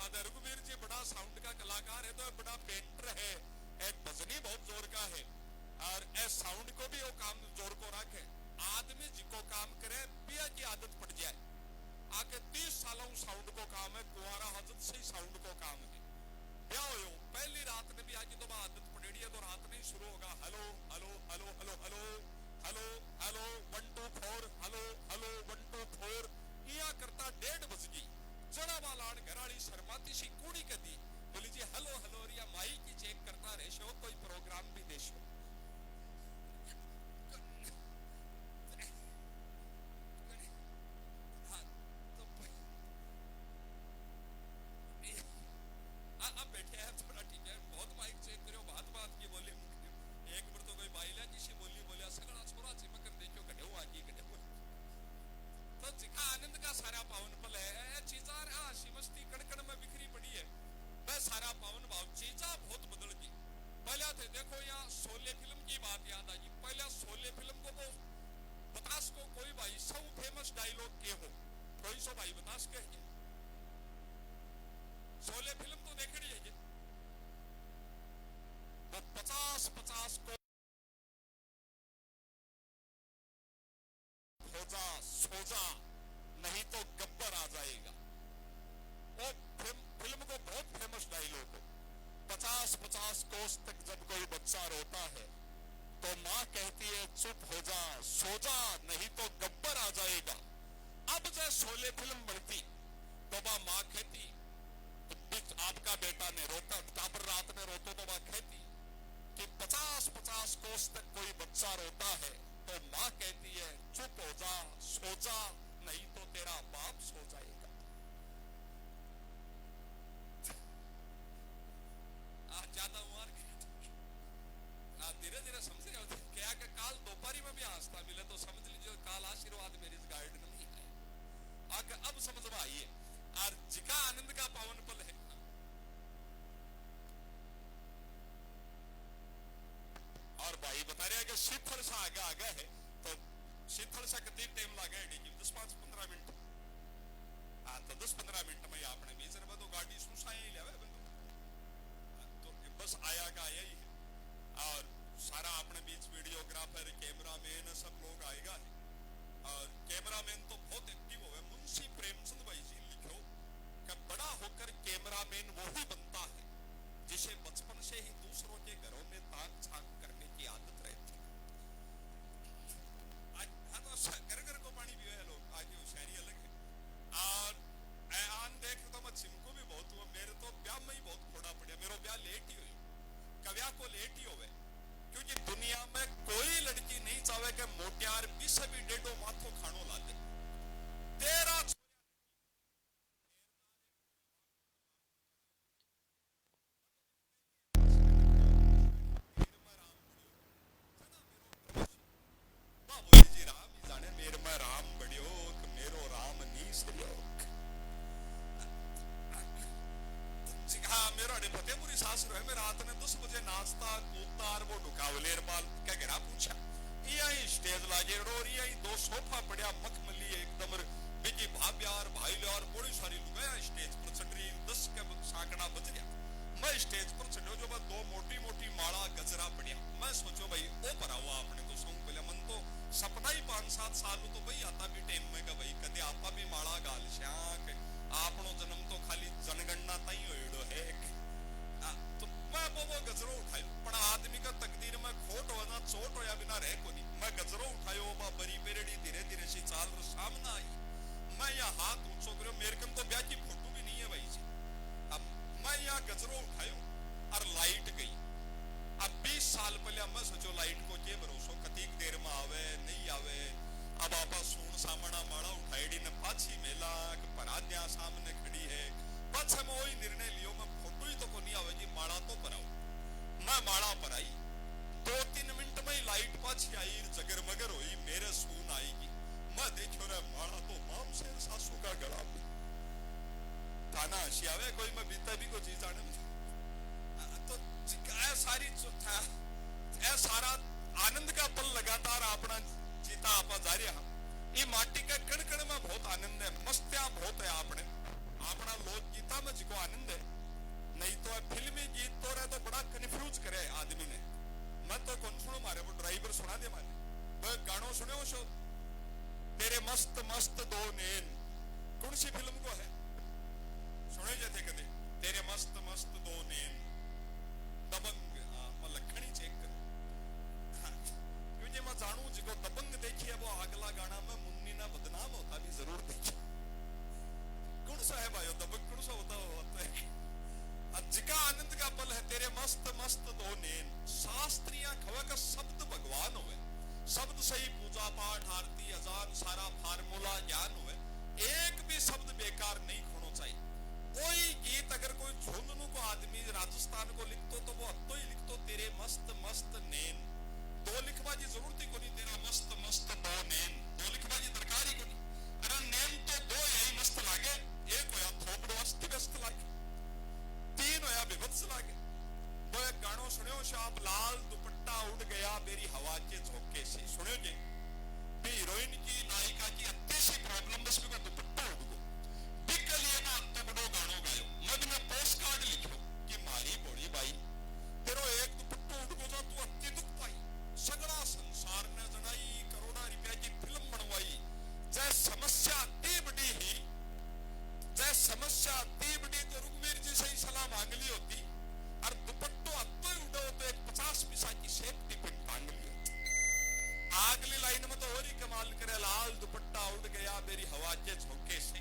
बात है। रघुवीर जी बड़ा साउंड का कलाकार है, तो बड़ा पेंटर है, एक भजनी बहुत जोर का है, और इस साउंड को भी वो काम जोर को रखे। आदमी जिको काम करे पिया की आदत पड़ जाए, आके 30 सालों साउंड को काम है, कुआरा हजत से ही साउंड को काम है। क्या हो पहली रात ने भी आगे तो आदत पड़ेगी है, तो रात में शुरू होगा hello hello hello hello hello hello hello 1 2 4 hello hello 1 2 4 या करता 1:30 बज गई। जड़ा वाला घराड़ी शर्माती सी कूड़ी के दी, बोली जी हेलो हेलो रिया माई की चेक करता रहे शो, कोई प्रोग्राम भी देशो। अब बैठे हैं थोड़ा ठीक है, बहुत माइक चेक करो, बात बात की बोली एक बार तो कोई बाइला जी सी बोली बोलिया सगड़ा छोरा चिमकर देखो कटे हुआ की कटे हुआ। तो जिका आनंद का सारा पावन पल है, चीजा हासी मस्ती कड़कड़ में बिखरी पड़ी है, वह सारा पावन भाव चीजा बहुत बदल गई। पहले थे देखो यहाँ शोले फिल्म की बात याद आई। पहले शोले फिल्म को वो बतास को कोई भाई सब फेमस डायलॉग के हो, कोई सो भाई बतास के शोले फिल्म तो देख रही है वो 50-50 को हो जा सो जा नहीं तो गब्बर आ जाएगा। वो फिल्म को बहुत फेमस डायलॉग हो। 50-50 कोस तक जब कोई बच्चा रोता है तो माँ कहती है चुप हो जा सो जा नहीं तो गब्बर आ जाएगा। अब जब शोले फिल्म बनती तो वह माँ कहती आपका बेटा ने रोता, टापर रात में रोतो तो वह कहती कि 50-50 कोस तक कोई बच्चा रोता है तो माँ कहती है चुप हो जा सो जा नहीं तो तेरा बाप सो जाएगा। आज ज्यादा उम्र धीरे धीरे समझ रहे हो क्या कि काल दोपहरी में भी हंसता मिले तो समझ लीजिए काल आशीर्वाद मेरी इस गाइड में नहीं है। आगे अब समझ में आइए और जिका आनंद का पावन पल है। और भाई बता रहे हैं कि शीतल सा आगे आगे है, तो शीतल सा कितनी टाइम लगे 10-15 मिनट। हाँ तो 10-15 मिनट में आपने बीच में तो गाड़ी सुसाई ही लिया तो बस आया का आया ही है। और सारा अपने बीच वीडियोग्राफर कैमरामैन सब लोग आएगा है। और कैमरामैन तो बहुत एक्टिव हो गए। मुंशी प्रेमचंद भाई जी लिखो कि बड़ा होकर कैमरामैन वो ही बनता है जिसे बचपन से ही दूसरों के घरों में ताक झांक करने की आदत रहती है। आज तो घर घर को पानी पिए हैं लोग, आज होशियारी अलग है। और आन देख तो मैं चिमको भी बहुत हुआ, मेरे तो ब्याह में ही बहुत खोड़ा पड़ा, मेरा ब्याह लेट ही हुई, कव्या को लेट ही हो गए, क्योंकि दुनिया में कोई लड़की नहीं चाहे कि मोटियार भी सभी डेडो माथो खानो ला दे। तेरा रात ने 10 बजे नाश्ता कूदतार वो ढुकावलेर बाल क्या गिरा पूछा यही स्टेज लागे और यही 2 सोफा पड़ा मखमली एकदम बिकी भाब्यार भाई यार बड़ी सारी लुगाया स्टेज पर चढ़ रही। 10 के साकड़ा बज गया, मैं स्टेज पर चढ़ो जो 2 मोटी मोटी माला गजरा पड़िया। मैं सोचो भाई ओ पर हुआ आपने तो सॉन्ग पहले मन तो सपना ही 5-7 साल तो भाई आता भी टाइम में का भाई कदे आपा भी माला गाल श्याक आपनो जन्म तो खाली जनगणना ताई होइडो है। तो मैं वो गजरो उठायो पर आदमी का तकदीर में खोट होना चोट होया बिना रह को नहीं। मैं गजरो उठायो बा बरी पेरड़ी धीरे धीरे सी चाल सामने आई। मैं यहाँ हाथ ऊंचो करो, मेरे कम तो ब्याह की फोटो भी नहीं है भाई जी। अब मैं यहाँ गजरो उठायो और लाइट गई। अब 20 साल पहले मैं सोचो लाइट को के भरोसो कतीक देर में आवे नहीं आवे। अब आपा सुन सामना माड़ा उठाईडी ने पाछी मेला पराध्या सामने खड़ी है। बस हम वही निर्णय लियो मैं फोटो ही तो को नहीं आवेगी, माड़ा तो पर आऊं। मैं माड़ा पर आई, 2-3 मिनट में ही लाइट पाछी आई जगर मगर हुई मेरे सून आएगी। मैं देखो रे माड़ा तो माम शेर सासू का गला थाना हसी आवे कोई मैं बीता भी को चीज आने तो सारी सारा आनंद का पल लगातार अपना जीता आपा जा रहा। ये माटी के कण कण में बहुत आनंद है, मस्त्या बहुत है। आपने अपना लोकगीता में जिको आनंद है, नहीं तो फिल्मी गीत तो रहे तो बड़ा कंफ्यूज करे आदमी ने। मैं तो कौन सुनो, मारे वो ड्राइवर सुना दे माने वो गानों सुने हो शो तेरे मस्त मस्त दो नैन, कौन सी फिल्म को है सुने जाते कदे? तेरे मस्त मस्त दो नैन, दबंग। लखनी चेक करो क्योंकि मैं जानू जिको दबंग देखी है वो अगला गाना में मुन्नी ना बदनाम होता भी जरूर देखी। कौन सा है भाई दबंग, कौन सा होता है? जिका आनंद का पल है तेरे मस्त मस्त दो नैन। शास्त्रियां खवा का शब्द भगवान हुए, शब्द सही पूजा पाठ आरती अजान सारा फार्मूला ज्ञान हुए, एक भी शब्द बेकार नहीं होना चाहिए। कोई गीत अगर कोई झुंझुनू को आदमी राजस्थान को लिखतो तो वो अब तो ही लिखतो तेरे मस्त मस्त नैन। दो लिखवा की जरूरत ही को नहीं, तेरा मस्त मस्त दो नैन, दो लिखवा की दरकार ही को नहीं। अरे नैन तो दो यही मस्त लागे, एक होया थोपड़ो अस्त व्यस्त लागे, तीन होया विभत्स लागे। वो एक गानों सुनियो शाप लाल दुपट्टा उड़ गया मेरी हवा के झोंके से, सुनियो जी? हीरोइन की नायिका की अत्ते सी प्रॉब्लम बस में दुपट्टा उड़ गो बिकल ये ना दुपट्टो गानों गायो मग में पोस्ट कार्ड लिखो कि मारी बोड़ी बाई तेरो एक दुपट्टो उड़ गो जो तू अत्ते दुख पाई। सगड़ा संसार ने जनाई करोड़ा रुपया की फिल्म बनवाई, जय समस्या ती बड़ी ही, जय समस्या ती बड़ी तो रुकवीर जी से ही सलाह मांग ली होती और दुपट्टो अत्तो उड़ो तो एक 50 पैसा की सेफ्टी पिन टांग ली होती। अगली लाइन में तो और ही कमाल करे, लाल दुपट्टा उड़ गया मेरी हवा के झोंके से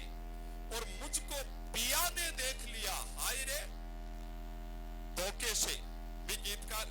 और मुझको पिया ने देख लिया हाय रे धोखे से। भी गीतकार थी।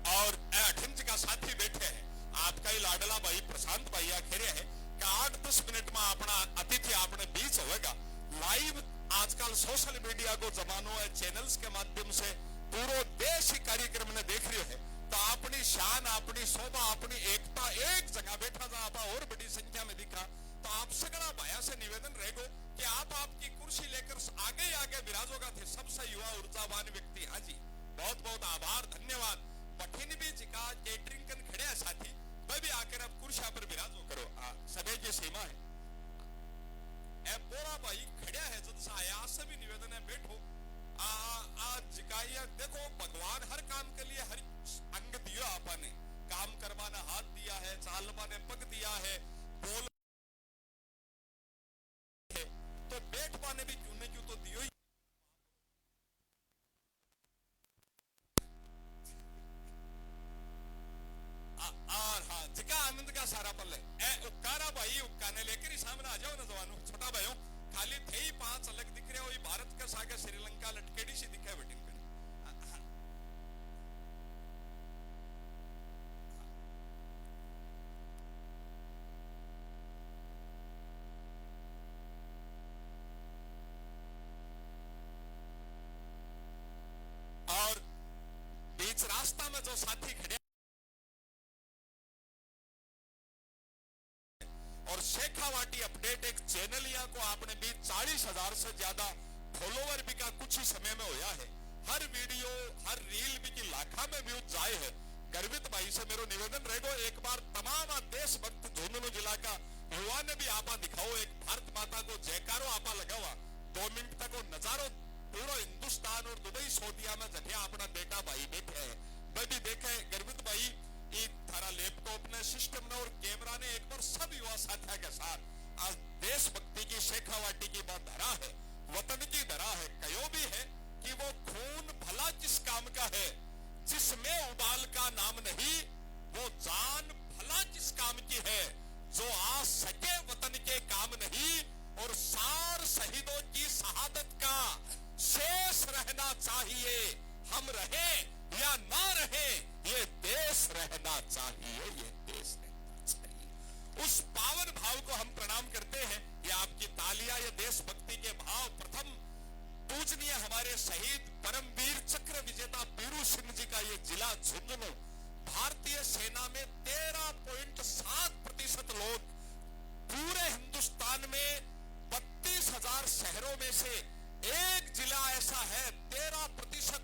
और अठंज का साथी बैठे हैं, आपका ही लाडला भाई प्रशांत भाई आखिर है कि 8-10 मिनट में अपना अतिथि अपने बीच होगा। लाइव आजकल सोशल मीडिया को जमानो है, चैनल्स के माध्यम से पूरा देश ही कार्यक्रम ने देख रहे है, तो अपनी शान अपनी शोभा अपनी एकता एक जगह बैठा था आप और बड़ी संख्या में दिखा। तो आप सगड़ा भाया से निवेदन रहेगो कि आप आपकी कुर्सी लेकर आगे आगे विराजोगा थे सबसे युवा ऊर्जावान व्यक्ति। हाँ जी, बहुत बहुत आभार धन्यवाद। पठिन भी जिका केटरिंग कन खड़े है साथी, मैं भी आकर अब कुर्सिया पर विराजो करो, सभी की सीमा है। ए बोरा भाई खड़े है जब से आया से भी निवेदन है बैठो। जिकाइया देखो भगवान हर काम के लिए हर अंग दिया आपने, काम करवाना हाथ दिया है, चालवा ने पग दिया है, बोल है, तो बैठ पाने भी क्यों नहीं क्यों तो दियो ही। और हाँ जिका आनंद का सारा पल है ए उक्कारा भाई उक्काने लेकर ही सामने आ जाओ ना जवानों छोटा भाइयों, खाली थे ही 5 अलग दिख रहे हो, ये भारत का सागे श्रीलंका लटकेड़ी सी दिखा है बेटिंग कर। और बीच रास्ता में जो साथी खड़े और शेखावाटी अपडेट एक चैनल को आपने भी 40,000 से ज्यादा फॉलोवर भी का कुछ ही समय में होया है। हर वीडियो हर रील भी की लाखा में व्यूज जाए है। गर्वित भाई से मेरा निवेदन रहेगा एक बार तमाम देशभक्त झुंझुनू जिला का युवा ने भी आपा दिखाओ, एक भारत माता को जयकारो आपा लगावा 2 मिनट तक वो नजारो पूरा हिंदुस्तान और दुबई सऊदीया में जठे अपना बेटा भाई बैठे है वह भी देखे। गर्वित भाई थारा लैपटॉप ने सिस्टम ने और कैमरा ने एक बार सब युवा साथियों के साथ आज देशभक्ति की शेखावाटी की बात धरा है, वतन की धरा है। कयो भी है कि वो खून भला किस काम का है जिसमें उबाल का नाम नहीं, वो जान भला किस काम की है जो आ सके वतन के काम नहीं, और सार शहीदों की शहादत का शेष रहना चाहिए। हम रहे या ना रहे ये देश रहना चाहिए, ये देश रहना चाहिए। उस पावन भाव को हम प्रणाम करते हैं। ये आपकी तालियां ये देशभक्ति के भाव। प्रथम पूजनीय हमारे शहीद परमवीर चक्र विजेता बीरू सिंह जी का ये जिला झुंझुनू भारतीय सेना में 13.7% लोग पूरे हिंदुस्तान में 32,000 शहरों में से एक जिला ऐसा है 13%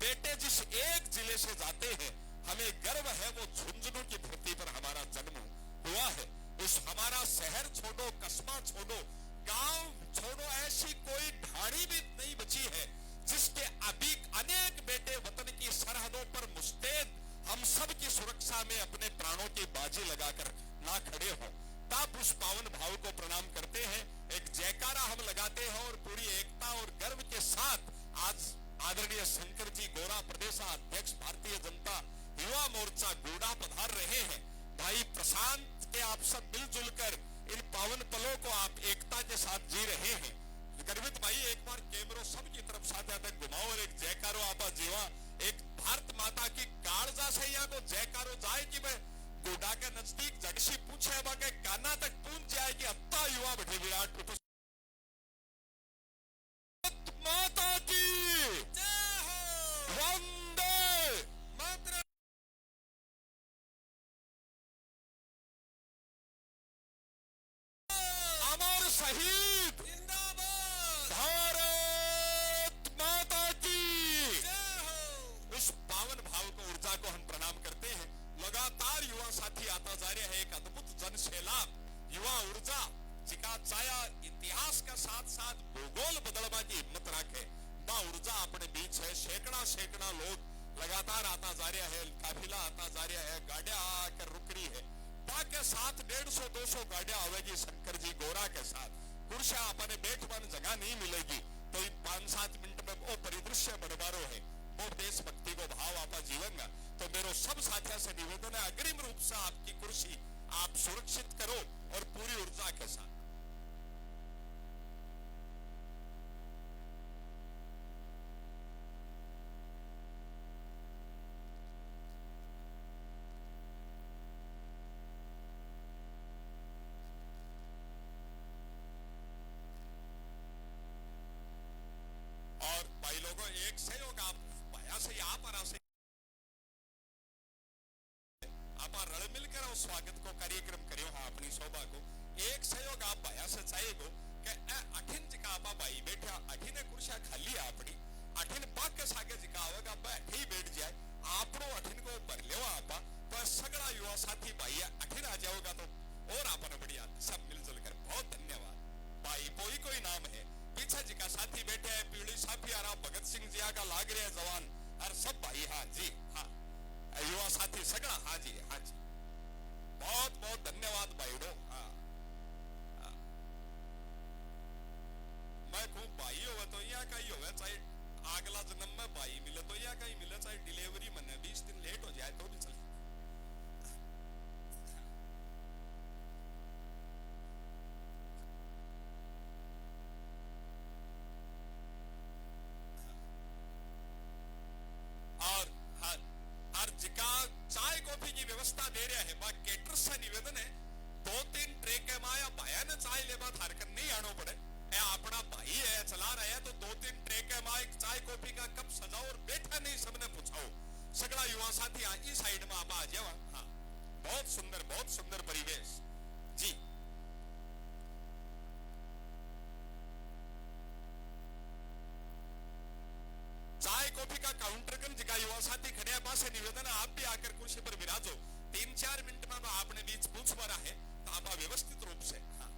बेटे जिस एक जिले से जाते हैं, हमें गर्व है वो झुंझुनू की धरती पर हमारा जन्म हुआ है। उस हमारा शहर छोड़ो, कस्बा छोड़ो, गांव छोड़ो, ऐसी कोई ढाणी भी नहीं बची है जिसके अभी अनेक बेटे वतन की सरहदों पर मुस्तैद हम सब की सुरक्षा में अपने प्राणों की बाजी लगाकर ना खड़े हों। तब उस पावन भाव को प्रणाम करते हैं, एक जयकारा हम लगाते हैं और पूरी एकता और गर्व के साथ आज आदरणीय शंकर जी गोरा प्रदेशाध्यक्ष भारतीय जनता युवा मोर्चा गोड़ा पधार रहे हैं। भाई प्रशांत के आप सब मिलजुल कर इन पावन पलों को आप एकता के साथ जी रहे हैं। गर्वित भाई एक बार कैमरो सबकी तरफ साथ घुमाओ और एक जयकारो आपा जीवा, एक भारत माता की कालजा से यहाँ को जयकारो जाए कि मैं गोडा के नजदीक जगसी पूछे के काना तक पहुंच जाए कि अत्ता युवा बैठे विराट माता की जय हो, वंदे मातरम। अमर शहीद जिंदाबाद, भारत माता की जय हो। उस पावन भाव को, ऊर्जा को हम प्रणाम करते हैं। लगातार युवा साथी आता जा रहे हैं, एक अद्भुत जन सैलाब युवा ऊर्जा जिका चाया इतिहास का साथ साथ भूगोल बदलवा की हिम्मत रखे, बा ऊर्जा अपने बीच है। सैकड़ा लोग लगातार आता जा रहा है, काफिला आता जा रहा है, गाड़ियां आकर रुक रही है। के साथ 150-200 गाड़ियां आवेगी शंकर जी गोरा के साथ। कुर्सियां अपने बैठने जगह नहीं मिलेगी, तो 5-7 मिनट में वो परिदृश्य बनवारो है, वो देशभक्ति को भाव आपा जीवन का। तो मेरे सब साथियों से निवेदन है, अग्रिम रूप से आपकी कुर्सी आप सुरक्षित करो और पूरी ऊर्जा के साथ। और भाई लोगों एक सहयोग आप भाया से यहाँ पर आप रल मिलकर उस स्वागत को कार्यक्रम करियो। हाँ अपनी शोभा को एक सहयोग आप भाया से चाहेगो कि अठिन जिका आपा भाई बैठा अठिने कुर्सियां खाली है अपनी अठिन पाक के सागे जिका आवेगा बैठे ही बैठ जाए आपरो अठिन को भर लेवा आपा तो सगड़ा युवा साथी भाई अठिन आ जाओगा तो और आपने बढ़िया सब मिलजुल कर। बहुत धन्यवाद भाई। कोई नाम है पीछे जिका साथी बैठे हैं पीढ़ी साफियारा भगत सिंह जी का लाग रहे जवान और सब भाई। हाँ जी हाँ युवा साथी सगड़ा। हाँ जी हाँ जी बहुत बहुत धन्यवाद भाईडो। हाँ मैं खूब भाई हो तो यहाँ कहीं हो चाहे अगला जन्म में भाई मिले तो यहाँ कहीं मिले, चाहे डिलीवरी मने 20 दिन लेट हो जाए तो भी चल। चाय कॉफी की व्यवस्था दे रहे हैं, केटरर्स से निवेदन है 2-3 ट्रे के माया भाया ने चाय लेवा थारकर नहीं आनो पड़े। ए अपना भाई है चला रहे हैं तो 2-3 ट्रे के माया चाय कॉफी का कप सजाओ और बैठा नहीं सबने पूछाओ। सगड़ा युवा साथी इस साइड में आप आ जाओ। हाँ बहुत सुंदर परिवेश जी। चाय कॉफी का काउंटर कन जगह युवा साथी खड़े पास से निवेदन है आप भी आकर कुर्सी पर विराजो। 3-4 मिनट में आपने बीच पूछ पड़ा है तो आप व्यवस्थित रूप से। हाँ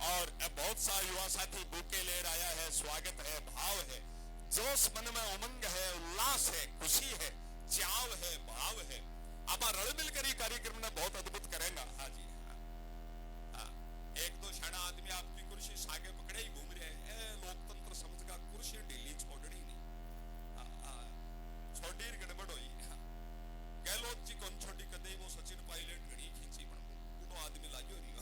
और बहुत सा युवा साथी बुके ले आया है, स्वागत है, भाव है, जोश मन में उमंग है, उल्लास है, खुशी है, चाव है, भाव है। आप रल मिलकर कार्यक्रम ने बहुत अद्भुत करेंगे। हाँ जी हाँ 1-2 क्षण आदमी आपकी कुर्सी सागे पकड़े ही घूम रहे हैं। लोकतंत्र समझ का कुर्सी ढीली छोड़नी नहीं। छोटी गड़बड़ हुई। गहलोत जी कौन छोटी कदे वो सचिन पायलट घड़ी खींची पूरा आदमी लाग्यो रही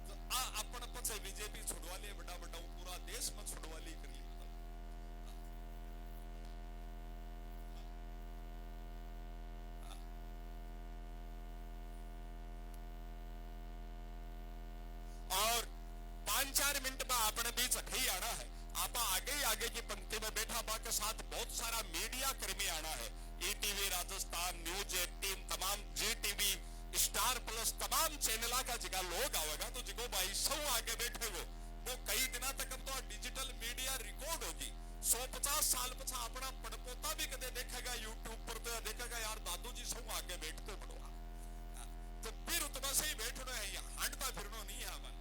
तो अपन पचे बीजेपी छुड़वा लिए बड़ा पूरा देश में छुड़वा ली कर ली। अपने बीच अठे ही आना है। आप आगे ही आगे की पंक्ति में बैठा बा के साथ बहुत सारा मीडिया कर्मी आना है। ईटीवी राजस्थान, न्यूज 18, तमाम जीटीवी, स्टार प्लस, तमाम चैनल का जिका लोग आवेगा तो जिको भाई सब आगे बैठे वो कई दिनों तक अब तो डिजिटल मीडिया रिकॉर्ड होगी। 150 साल पछा अपना पड़पोता भी कदे देखेगा यूट्यूब पर तो देखेगा यार दादू जी सब आगे बैठते पड़ोगा। तो फिर उतना से ही बैठना है, यहाँ हटता फिरना नहीं है अपन।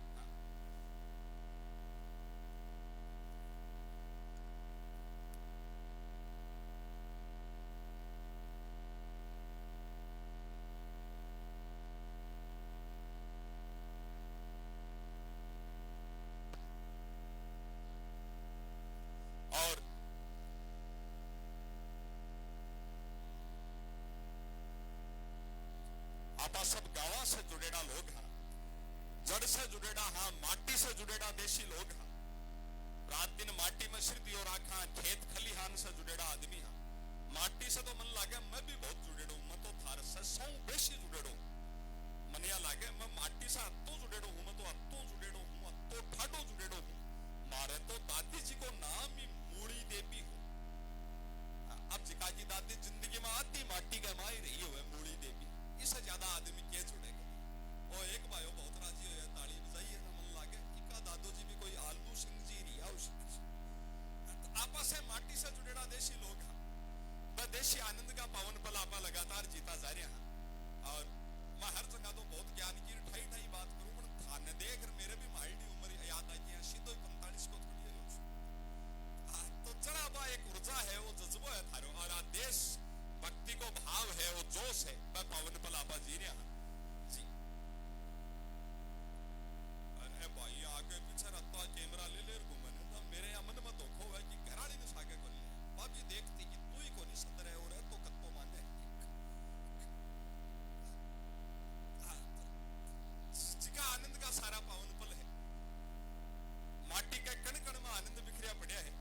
और आपा सब गांव से जुड़ेड़ा लोग हैं, जड़ से जुड़ेड़ा हाँ, माटी से जुड़ेड़ा देशी लोग हैं। रात दिन माटी में सिर दियो राखा, खेत खलिहान से जुड़ेड़ा आदमी है। माटी से तो मन लागे मैं भी बहुत जुड़ेड़ो, मैं तो थार से सौ बेसी जुड़ेड़ो। मन या लागे मैं माटी से अत्तो जुड़ेड़ो हूँ, मैं तो अत्तो जुड़ेड़ो हूँ, अत्तो ठाडो जुड़ेड़ो हूँ। मारे तो दादी जी को नाम ही मूड़ी देवी हो। अब जिका की दादी जिंदगी में आती माटी का माई रही हो मूड़ी देवी, इससे ज्यादा आदमी क्या जुड़ेगा। वो एक भाई बहुत राजी हो, ताली बजाइए ना, मन लागे इका दादू जी भी कोई आलू सिंह जी रिया आपस से माटी से जुड़ेड़ा देशी लोग हैं। वह देशी आनंद का पावन पल आपा लगातार जीता जा रहा है। और मैं हर जगह तो बहुत ज्ञान की ठाई ठाई बात करूं, पर थाने देख मेरे भी माइंड उम्र याद आई है, सीधो 45 को थोड़ी है। तो जरा बा एक ऊर्जा है, वो जज्बा है थारो, और देश भक्ति को भाव है, वो जोश है, वह पावन पल आपा जी रहा जी। अरे भाई आगे पीछे रत्ता कैमरा ले ले घूमने, तो मेरे अमन में धोखो है कि घराड़ी ने सागे को लिया। बाप जी देखती कि तू ही को नहीं संदर है, और है तो कत्तो माने जिका आनंद का सारा पावन पल है। माटी के कण कण में आनंद बिखरिया पड़िया है।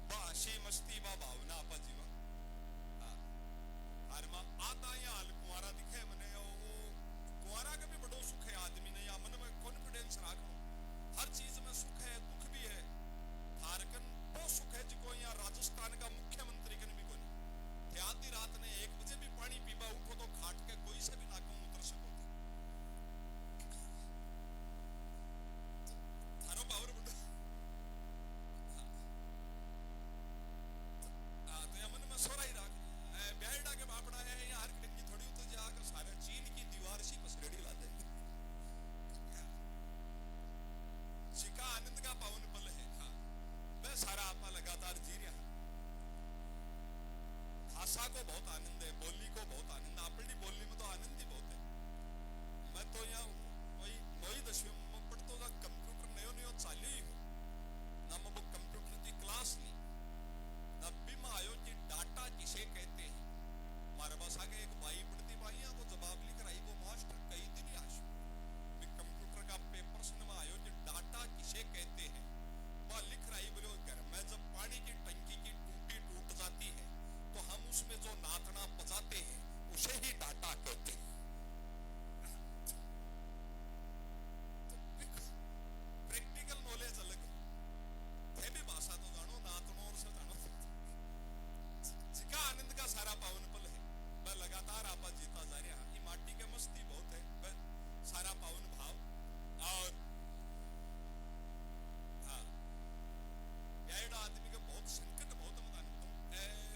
हसी मस्ती बा भावना आपा जीवा हर मां आता या हाल कुंवारा दिखे मने, वो कुंवारा का भी बड़ो सुख है आदमी ने, या मन में कॉन्फिडेंस रखो, हर चीज में सुख है, दुख भी है। थारकन वो सुख है जिको यहाँ राजस्थान का मुख्यमंत्री कन भी कोनी। आधी रात ने 1 बजे भी पानी पीबा उठो तो खाट के कोई से भी नाकों उतर सको थारो पावर बड़ा। तो या मन में सोरा ही राख ब्याड़ा के बापड़ा है, या हर की थोड़ी उतर जाकर सारे चीन की दीवार सी पसरेड़ी ला देंगे। जिका आनंद का पावन पल है, हाँ वह सारा आपा लगातार जी रहा है। भाषा को बहुत आनंद है, बोली को बहुत आनंद, अपनी बोली में तो आनंद ही बहुत है। मैं तो यहाँ वही 9वीं 10वीं में पढ़तो था, कंप्यूटर नयो नयो चालू ही हो ना, मैं वो कंप्यूटर की क्लास ली ना, बीमा आयो कि डाटा किसे कहते हैं। हमारे पास आगे एक भाई पढ़ती भाई वो जवाब लिख रही, वो मास्टर कई दिन आज कंप्यूटर का पेपर सुनवा आयो कि डाटा किसे कहते हैं। वह लिख रही बोले घर में जब पानी की टंकी की टूटी टूट जाती है तो हम उसमें जो नाथना बजाते हैं उसे ही डाटा कहते हैं। प्रैक्टिकल नॉलेज अलग है भी, भाषा तो जानो, नाथनो और से जानो। जिका आनंद का सारा पावन पल है, वह लगातार आपा जीता जा रहा है। माटी के मस्ती बहुत है, वह सारा पावन भाव। और हाँ ब्याड़ा आदमी का बहुत संकट बहुत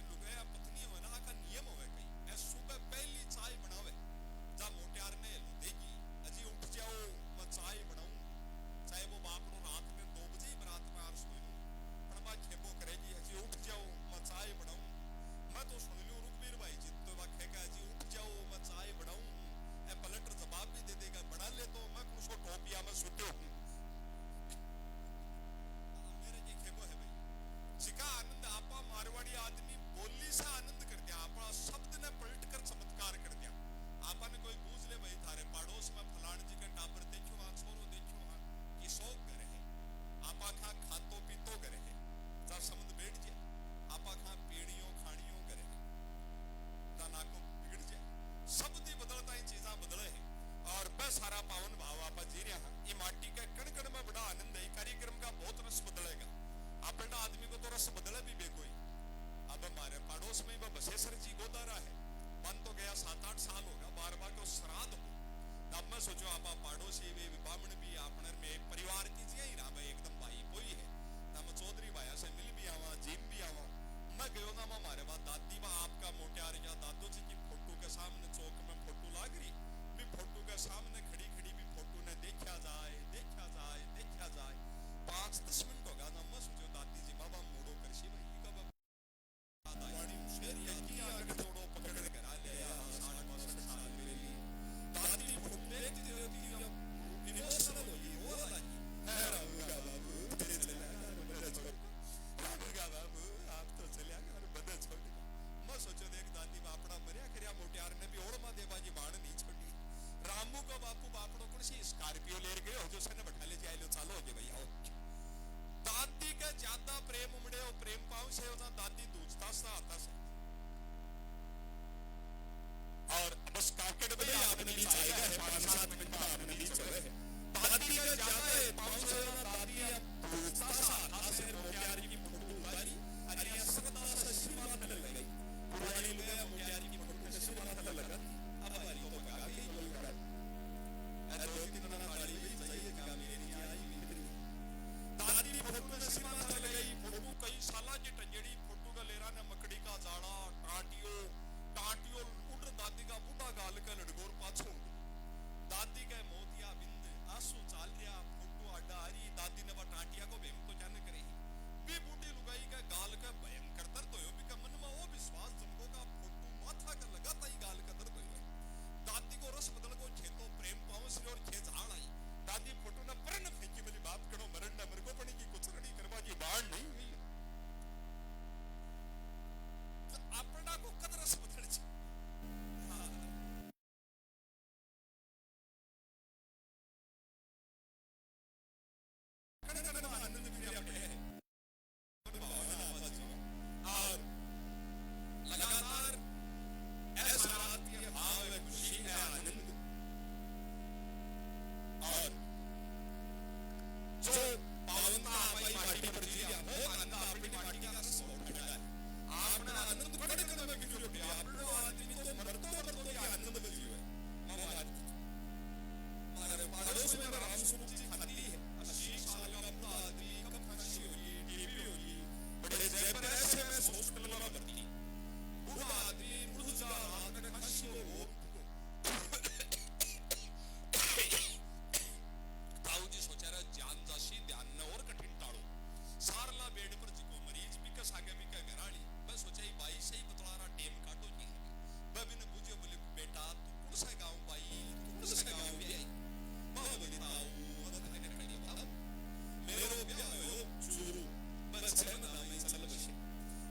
लुगाया पत्नी हो ना का नियम होवे कई सुबह पहली चाय बनावे जा मोटियार ने देगी, अजी उठ जाओ मैं चाय बनाऊं, चाहे वो बाप नो रात में 2 बजे रात में आरस कोई पण बा खेपो करेगी, अजी उठ जाओ मैं चाय बनाऊं। मैं तो सुन लूं रुकबीर भाई जी तो बा कहेगा अजी उठ जाओ मैं चाय बनाऊं, ए पलट जवाब भी दे देगा बना ले तो मैं उसको टोपिया में सुते हूं। मेरे ये खेपो है भाई जिका आनंद आपा मारवाड़ी आदमी बोली से आनंद कर दिया, आपा शब्द ने पलट कर चमत्कार कर दिया। आपा ने कोई पूछ ले भाई थारे पड़ोस में फलान जी का टाबर देखो हाँ, छोरो देखो हाँ, किसो करे है, आपा खा खातो पीतो करे है, जा समझ बैठ जाए। आपा खा पेड़ियों खाड़ियों करे है, दाना को बिगड़ जाए, सब दी बदलता ही चीजा बदले है। और बस सारा पावन भाव आपा जी रहा है। ये माटी के कण कण में बड़ा आनंद है। कार्यक्रम का बहुत रस बदलेगा। अपना आदमी को तो रस बदले भी बेकोई। अब हमारे पड़ोस में बसेसर जी गोदारा है, बन तो गया 7-8 साल होगा, बार बार को श्राद्ध हो। तब मैं सोचो आप पड़ोसी भी बामण भी आपने में एक परिवार की जी ही रहा एकदम भाई कोई है ना। मैं चौधरी भाया से मिल भी आवा, जिम भी आवा। मैं गयो ना हमारे बाद दादी बा आपका मोटियार या दादू जी की फोटो के सामने चौक में फोटो लाग रही भी, फोटो के सामने खड़ी खड़ी भी फोटो ने देखा जाए देखा जाए देखा जाए। 5-10 मिनट होगा ना। मैं सोचो दादी जी बाबा मोड़ो करशी भाई कब दादी शेर की आगे जोड़ो पकड़ के करा ले 60-62 साल मेरे लिए दादी फोटो देखती रहती है। इमोशनल होगी हो रहा है रामूगा बाबू तेरे चले बड़े छोड़ रामूगा बाबू आप तो चले और बड़े छोड़। मैं सोचो देख दादी बापड़ा मरिया करया मोटियार ने भी ओड़ मा देवा जी बाण नहीं छोड़ी। रामू को बापू बापड़ो कौन सी स्कॉर्पियो ले गए हो जो सने बैठा ले जाए लो चालो हो भाई आओ। दादी का ज्यादा प्रेम उमड़े और प्रेम पाव से होता दादी दूसता सा आता से। और बस काकेट भाई आपने भी चाहेगा है 5-7 मिनट में आपने भी चले है। दादी का ज्यादा है पाव से होता दादी दूसता सा आता से मोटियार की फोटो उतारी अरे ये सदा सा शिवा में लग गई। पुरानी लोग मोटियार की फोटो से शिवा में लगा। अब वाली तो बगा के बोल रहा है दो तीन ना ताली भी चाहिए का मेरी आई दादी फोटो में शिवा में लग गई। फोटो कई साला की टंजड़ी फोटो का लेरा ने मकड़ी का जाड़ा टाटियो टाटियो उड़ दादी का बूढ़ा गाल का लड़गोर पाछो दादी का मोतिया बिंद आंसू चाल रिया फोटो अड्डा आ रही। दादी ने टाटिया को बेम तो जाने करे भी बूढ़ी लुगाई का गाल का भयंकर दर्द होयो भी का मन में वो विश्वास जमको का फोटो माथा का लगाता ही गाल का दर्द होयो। दादी को रस बदल को खेतो प्रेम पाव से और खेत झाड़ आई। दादी फोटो ना परन फेंकी बोली बाप करो मरण ना मरको पड़ी की कुछ रड़ी करवा की बाढ़ नहीं हुई। तो अपना को कद रस बदल छे आनंद भी अपने है और लगातार ऐसा आती है भाव है खुशी है आनंद। और जो पावनता हमारी माटी पर जी वो आनंद अपनी माटी का रस उठा है। आपने आनंद बड़े कदम में क्यों उठे आपने आदमी तो मरतो मरतो ये आनंद बजी है। हमारे पड़ोस में राम स्वरूप जी खाती है 80 साल का अपना आदमी कब खांसी होगी टीबी होगी बड़े जयपुर ऐसे में सोच कलमा करती बूढ़ा आदमी मुर्जा रात में खांसी हो ताऊ जी सोचा रहा जान जाशी ध्यान न और कठिन टाड़ो सारला बेड पर जिको मरीज भी का सागे भी का घराली बस सोचा ही भाई सही बतला रहा टेम काटो जी बबी ने पूछे बोले बेटा तू कौन सा गांव भाई तू कौन सा गांव भी आई मां बोली ताऊ मदद करने खड़ी बाबा मेरो ब्याह हो चूरू बस चल ना मैं चल बसे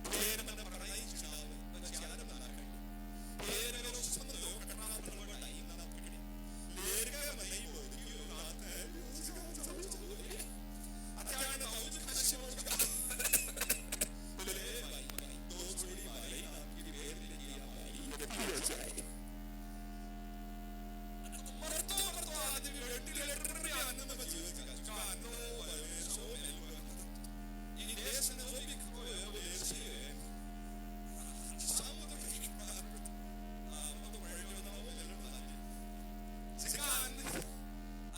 फिर मैंने पढ़ाई चलावे बस यार बना कर फिर मेरो संग लो कटना फलवटाई ना पकड़े लेर के मई बोल की रात है अचानक मौज खासी मोड़ का बोले भाई दो छोड़ी भाई आपकी बेर लगी भाई ये देखिए हो जाए मरतो मरतो आदमी वेंटिलेटर में आनंद में जीव का नो सो इन देश ने जो भी खोए वो ऐसे है सामने तो मत बड़े ना वो मिलना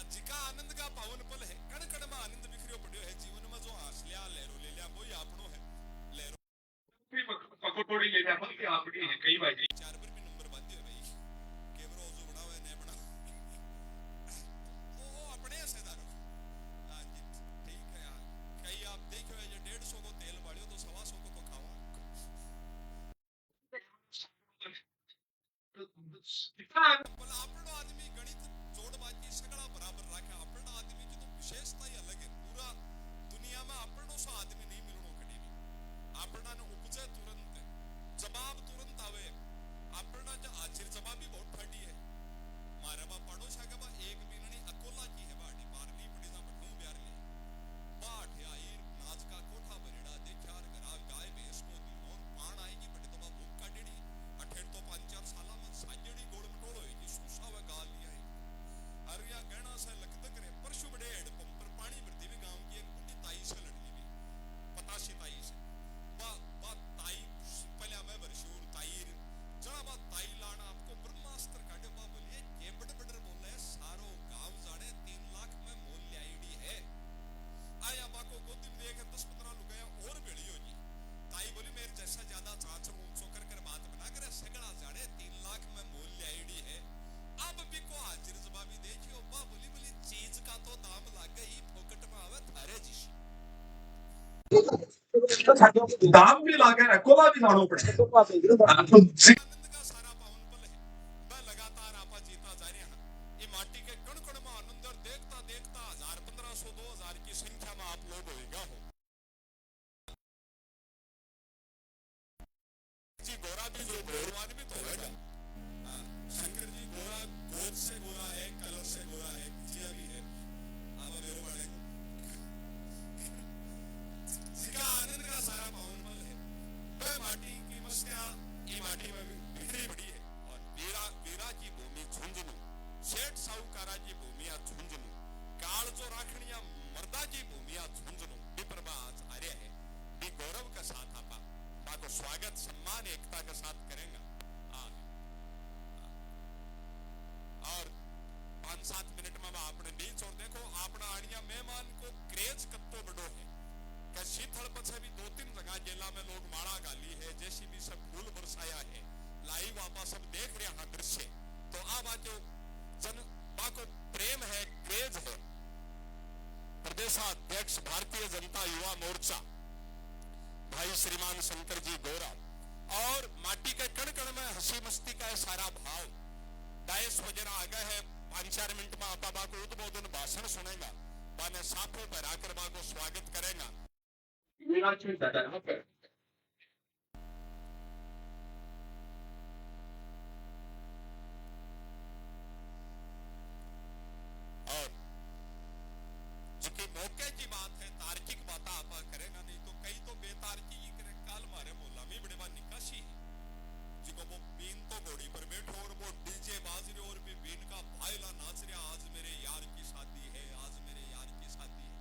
जिका आनंद का पावन पल है कण कण में आनंद बिखरियो पड़ियो है। जीवन में जो आसलिया लहरो ले लिया वो आपनो है लहरो पकोड़ी ले जा के आपकी है कई बार 4 पर भी नंबर बांधी है भाई केवरो जो बनावे ने बना वो अपने हिस्सेदार हां जी ठीक है यार कई आप देखो ये 150 को तेल बाड़ियो तो 125 को तो खावा बोला अपना आदमी गणित जोड़ बाजी सगड़ा बराबर रखा अपना आदमी की तो विशेषता ही अलग है। पूरा दुनिया में अपनो सा आदमी नहीं मिलनो कभी भी अपना ने उपजे तुरंत जवाब तुरंत आवे दाम भी लागे रखो भी जानो पड़े आनंद का सारा पावन पल है मैं लगातार आपा जीता जा रहा है ये माटी के कण कण में आनंद और देखता देखता 1000 1500 2000 की संख्या में आप लोग होएगा हो जी गोरा भी जो भगवान भी तो होगा शंकर जी गोरा गोद से गोरा है कलर से गोरा है जिया भी है अब मेरे बड़े जिका आनंद का सारा पावन पल है वह माटी की मस्तियां ये माटी में बिखरी पड़ी है और वीरा वीरा की भूमि झुंझुनू सेठ साहूकारा की भूमिया झुंझुनू काल जो राखणिया मर्दा की भूमिया झुंझुनू विप्रभात आर्य है भी गौरव के साथ आपा बाको स्वागत सम्मान एकता के साथ करेंगे और 5-7 मिनट में आपने बीच और देखो अपना आनिया मेहमान को क्रेज कत्तो बड़ो है कि शीतल पछे भी 2-3 जगह जिला में लोग माला गाली है जैसी भी सब फूल बरसाया है लाइव आपा सब देख रहे हैं दृश्य तो अब जो जनता को प्रेम है क्रेज है प्रदेशाध्यक्ष भारतीय जनता युवा मोर्चा भाई श्रीमान शंकर जी गोरा और माटी के कण कण में हंसी मस्ती का सारा भाव डायस वगैरह आ गए है 5-4 मिनट में आपा बा को उद्बोधन भाषण सुनेगा बाने साफों पर आकर बा को स्वागत करेगा और जिसके मौके की बात है तार्किक बात आपा करेगा नहीं तो कई तो बेतार्किक करे काल मारे मोला में बड़े बात निकासी है जिको वो बीन तो घोड़ी पर बैठो और वो डीजे बाज रहे और भी बीन का भाईला नाच रहा आज मेरे यार की शादी है आज मेरे यार की शादी है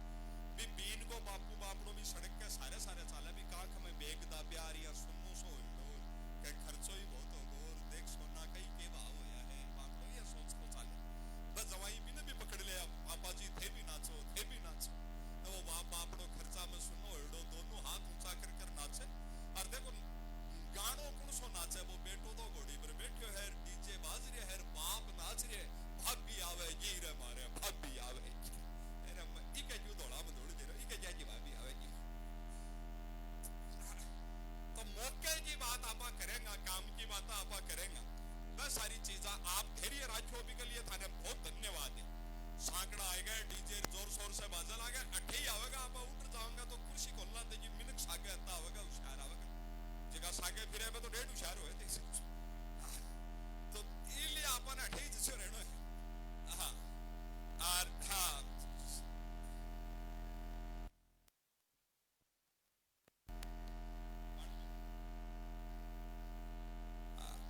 भी बीन को बापू बापड़ो भी सड़क के सारे सारे चाले भी काख में बेग दा प्यार या सुनो सो इंडोर के खर्चो ही बहुत हो गोर देख सोना कई के भाव होया है बापड़ो ये सोच को चाले बस जवाई भी ने भी पकड़ लिया पापा जी थे भी नाचो तो वो बाप बापड़ो खर्चा में सुनो एडो दोनों हाथ ऊंचा कर कर नाचे और देखो गानो कौन सो नाचे वो बेटो तो घोड़ी पर बैठो है डीजे बाज रहे है बाप नाच रहे भाभी आवे जी रे मारे भाभी आवे अरे इके क्यों दौड़ा में दौड़ दे रहे इके जाजी भाभी आवे जी तो मौके की बात आपा करेंगे काम की बात आपा करेंगे वह सारी चीजें आप धैर्य राखो भी के लिए थाने बहुत धन्यवाद है सांकड़ा आएगा डीजे जोर शोर से बाजा लागे अठे ही आवेगा आप उठ जाऊंगा तो कुर्सी खोलना देगी मिनट सागे आता आवेगा होशियार आवेगा जगह सागे फिरे में तो डेढ़ होशियार होए देख सकते तो इसलिए अपन अठे ही जिसे रहना है हाँ और हाँ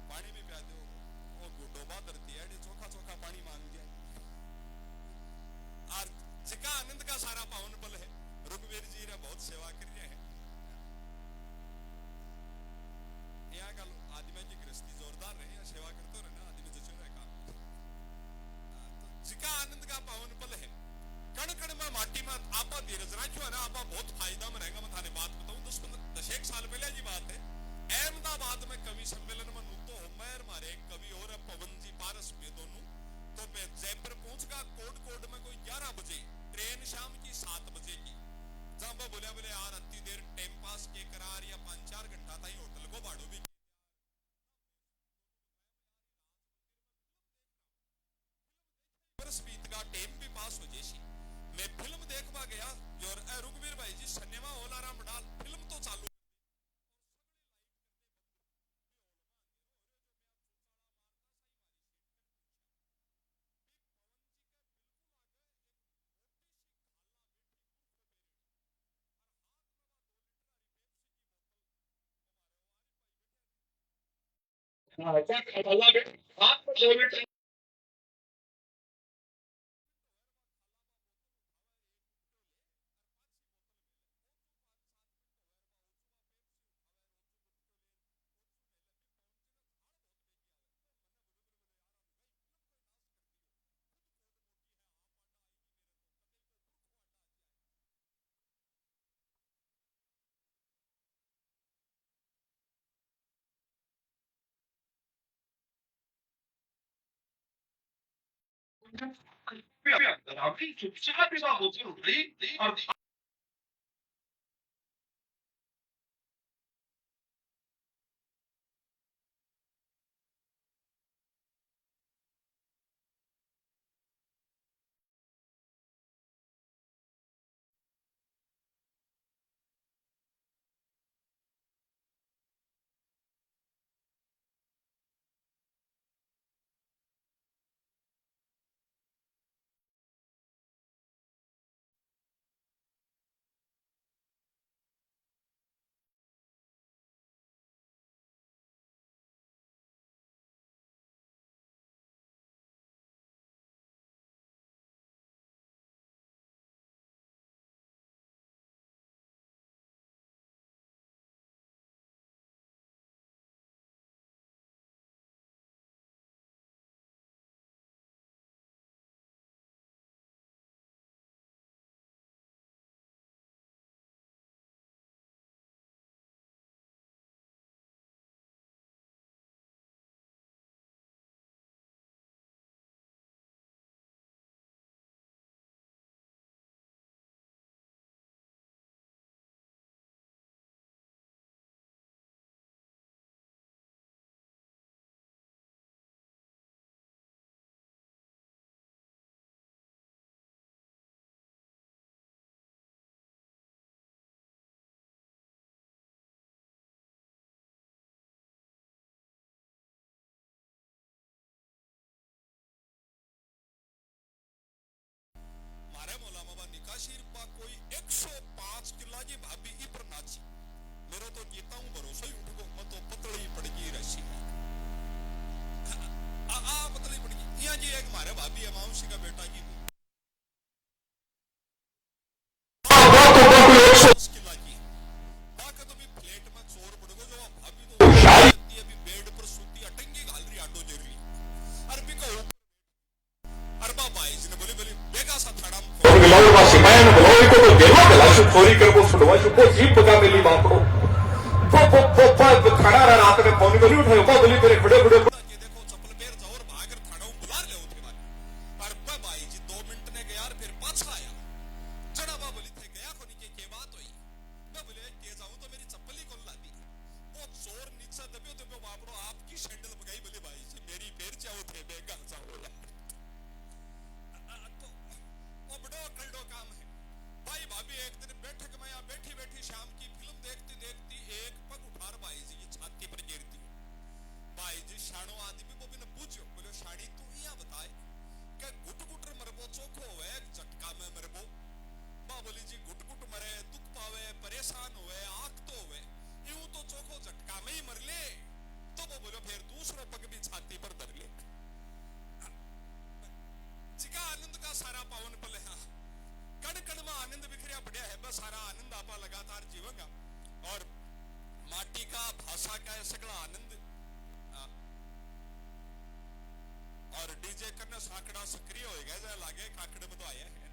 पानी में प्या दो वो डोबा धरती है चोखा चोखा पानी मांग जाए और जिका आनंद का सारा पावन पल है रघुवीर जी ने बहुत सेवा कर रहे हैं यहाँ का आदमी की गृहस्थी जोरदार रहे या सेवा करते रहे ना आदमी जचो रहे काम तो जिका आनंद का पावन पल है कण कण में माटी में आपा धीरज रखो ना आपा बहुत फायदा में रहेगा मैं थाने बात बताऊं 10-15 साल पहले की बात है अहमदाबाद में कवि सम्मेलन में नूतो होमैर मारे एक कवि और पवन जी पारस में दोनों तो मैं जयपुर पहुंचगा कोट में कोई 11 बजे ट्रेन शाम की 7 बजे की जब बोले बोले यार अति देर टाइम पास के करार या 5-4 घंटा था होटल को भाड़ो भी बीत का टाइम भी पास हो जैसी मैं फिल्म देखवा गया जो रघुवीर भाई जी सन्नेवा ओलाराम डाल फिल्म तो चालू काशीरपा कोई 105 किला जी भाभी ई पर नाची मेरो तो जीता हूं भरोसा ही उठ गो मैं तो पतली पड़गी रसी आ पतली पड़गी यहाँ जी एक मारे भाभी है माउसी का बेटा जी किला जी बाका तो भी फ्लैट में चोर पड़गो जो भाभी तो अभी बेड पर सूती अटंगी घाल रही आटो जेरली अरबी का अरबा भाई जी ने बोली बोली बेगा सा थड़म मिलाओ बा सिपाही ने बोलो को तो देवा गलासु चोरी कर वो सुनवा को जीप पका मिली बापड़ो वो खड़ा रहा रात में फोन बोली उठायो को बोली तेरे खड़े खड़े ये देखो चप्पल पैर जाओ और भागर थाना बुला ले उठे वाले अरबा भाई जी 2 मिनट ने गया और फिर पाछा आया चढ़ावा बोली थे गया को नीचे के बात हुई मैं बोले के जाऊं तो मेरी चप्पल ही खोल ला दी वो चोर नीचे दबियो तो बापड़ो आपकी सैंडल बगाई बोले भाई जी मेरी पैर चाहो थे बेगा जाओ तो बड़ो कल्डो काम है भाई भाभी एक दिन बैठक में यहाँ बैठी बैठी शाम की फिल्म देखती देखती एक पग उठार भाई जी की छाती पर गिरती भाई जी शानो आदमी को भी न पूछो बोले शाड़ी तू यहाँ बताए क्या गुट गुट मरबो चोखो हुए झटका में मरबो बा बोली जी गुट गुट मरे दुख पावे परेशान हुए आंख तो हुए यूं तो चोखो झटका में ही मर ले तो वो बोलो फिर दूसरो पग भी छाती पर धर ले जिका आनंद का सारा पावन पल है कण कण में आनंद बिखरिया पड़ा है बस सारा आनंद आपा लगातार जीवेगा और माटी का भाषा का है सगला आनंद और डीजे करने साकड़ा सक्रिय हो गया जैसे लागे काकड़े में तो आया है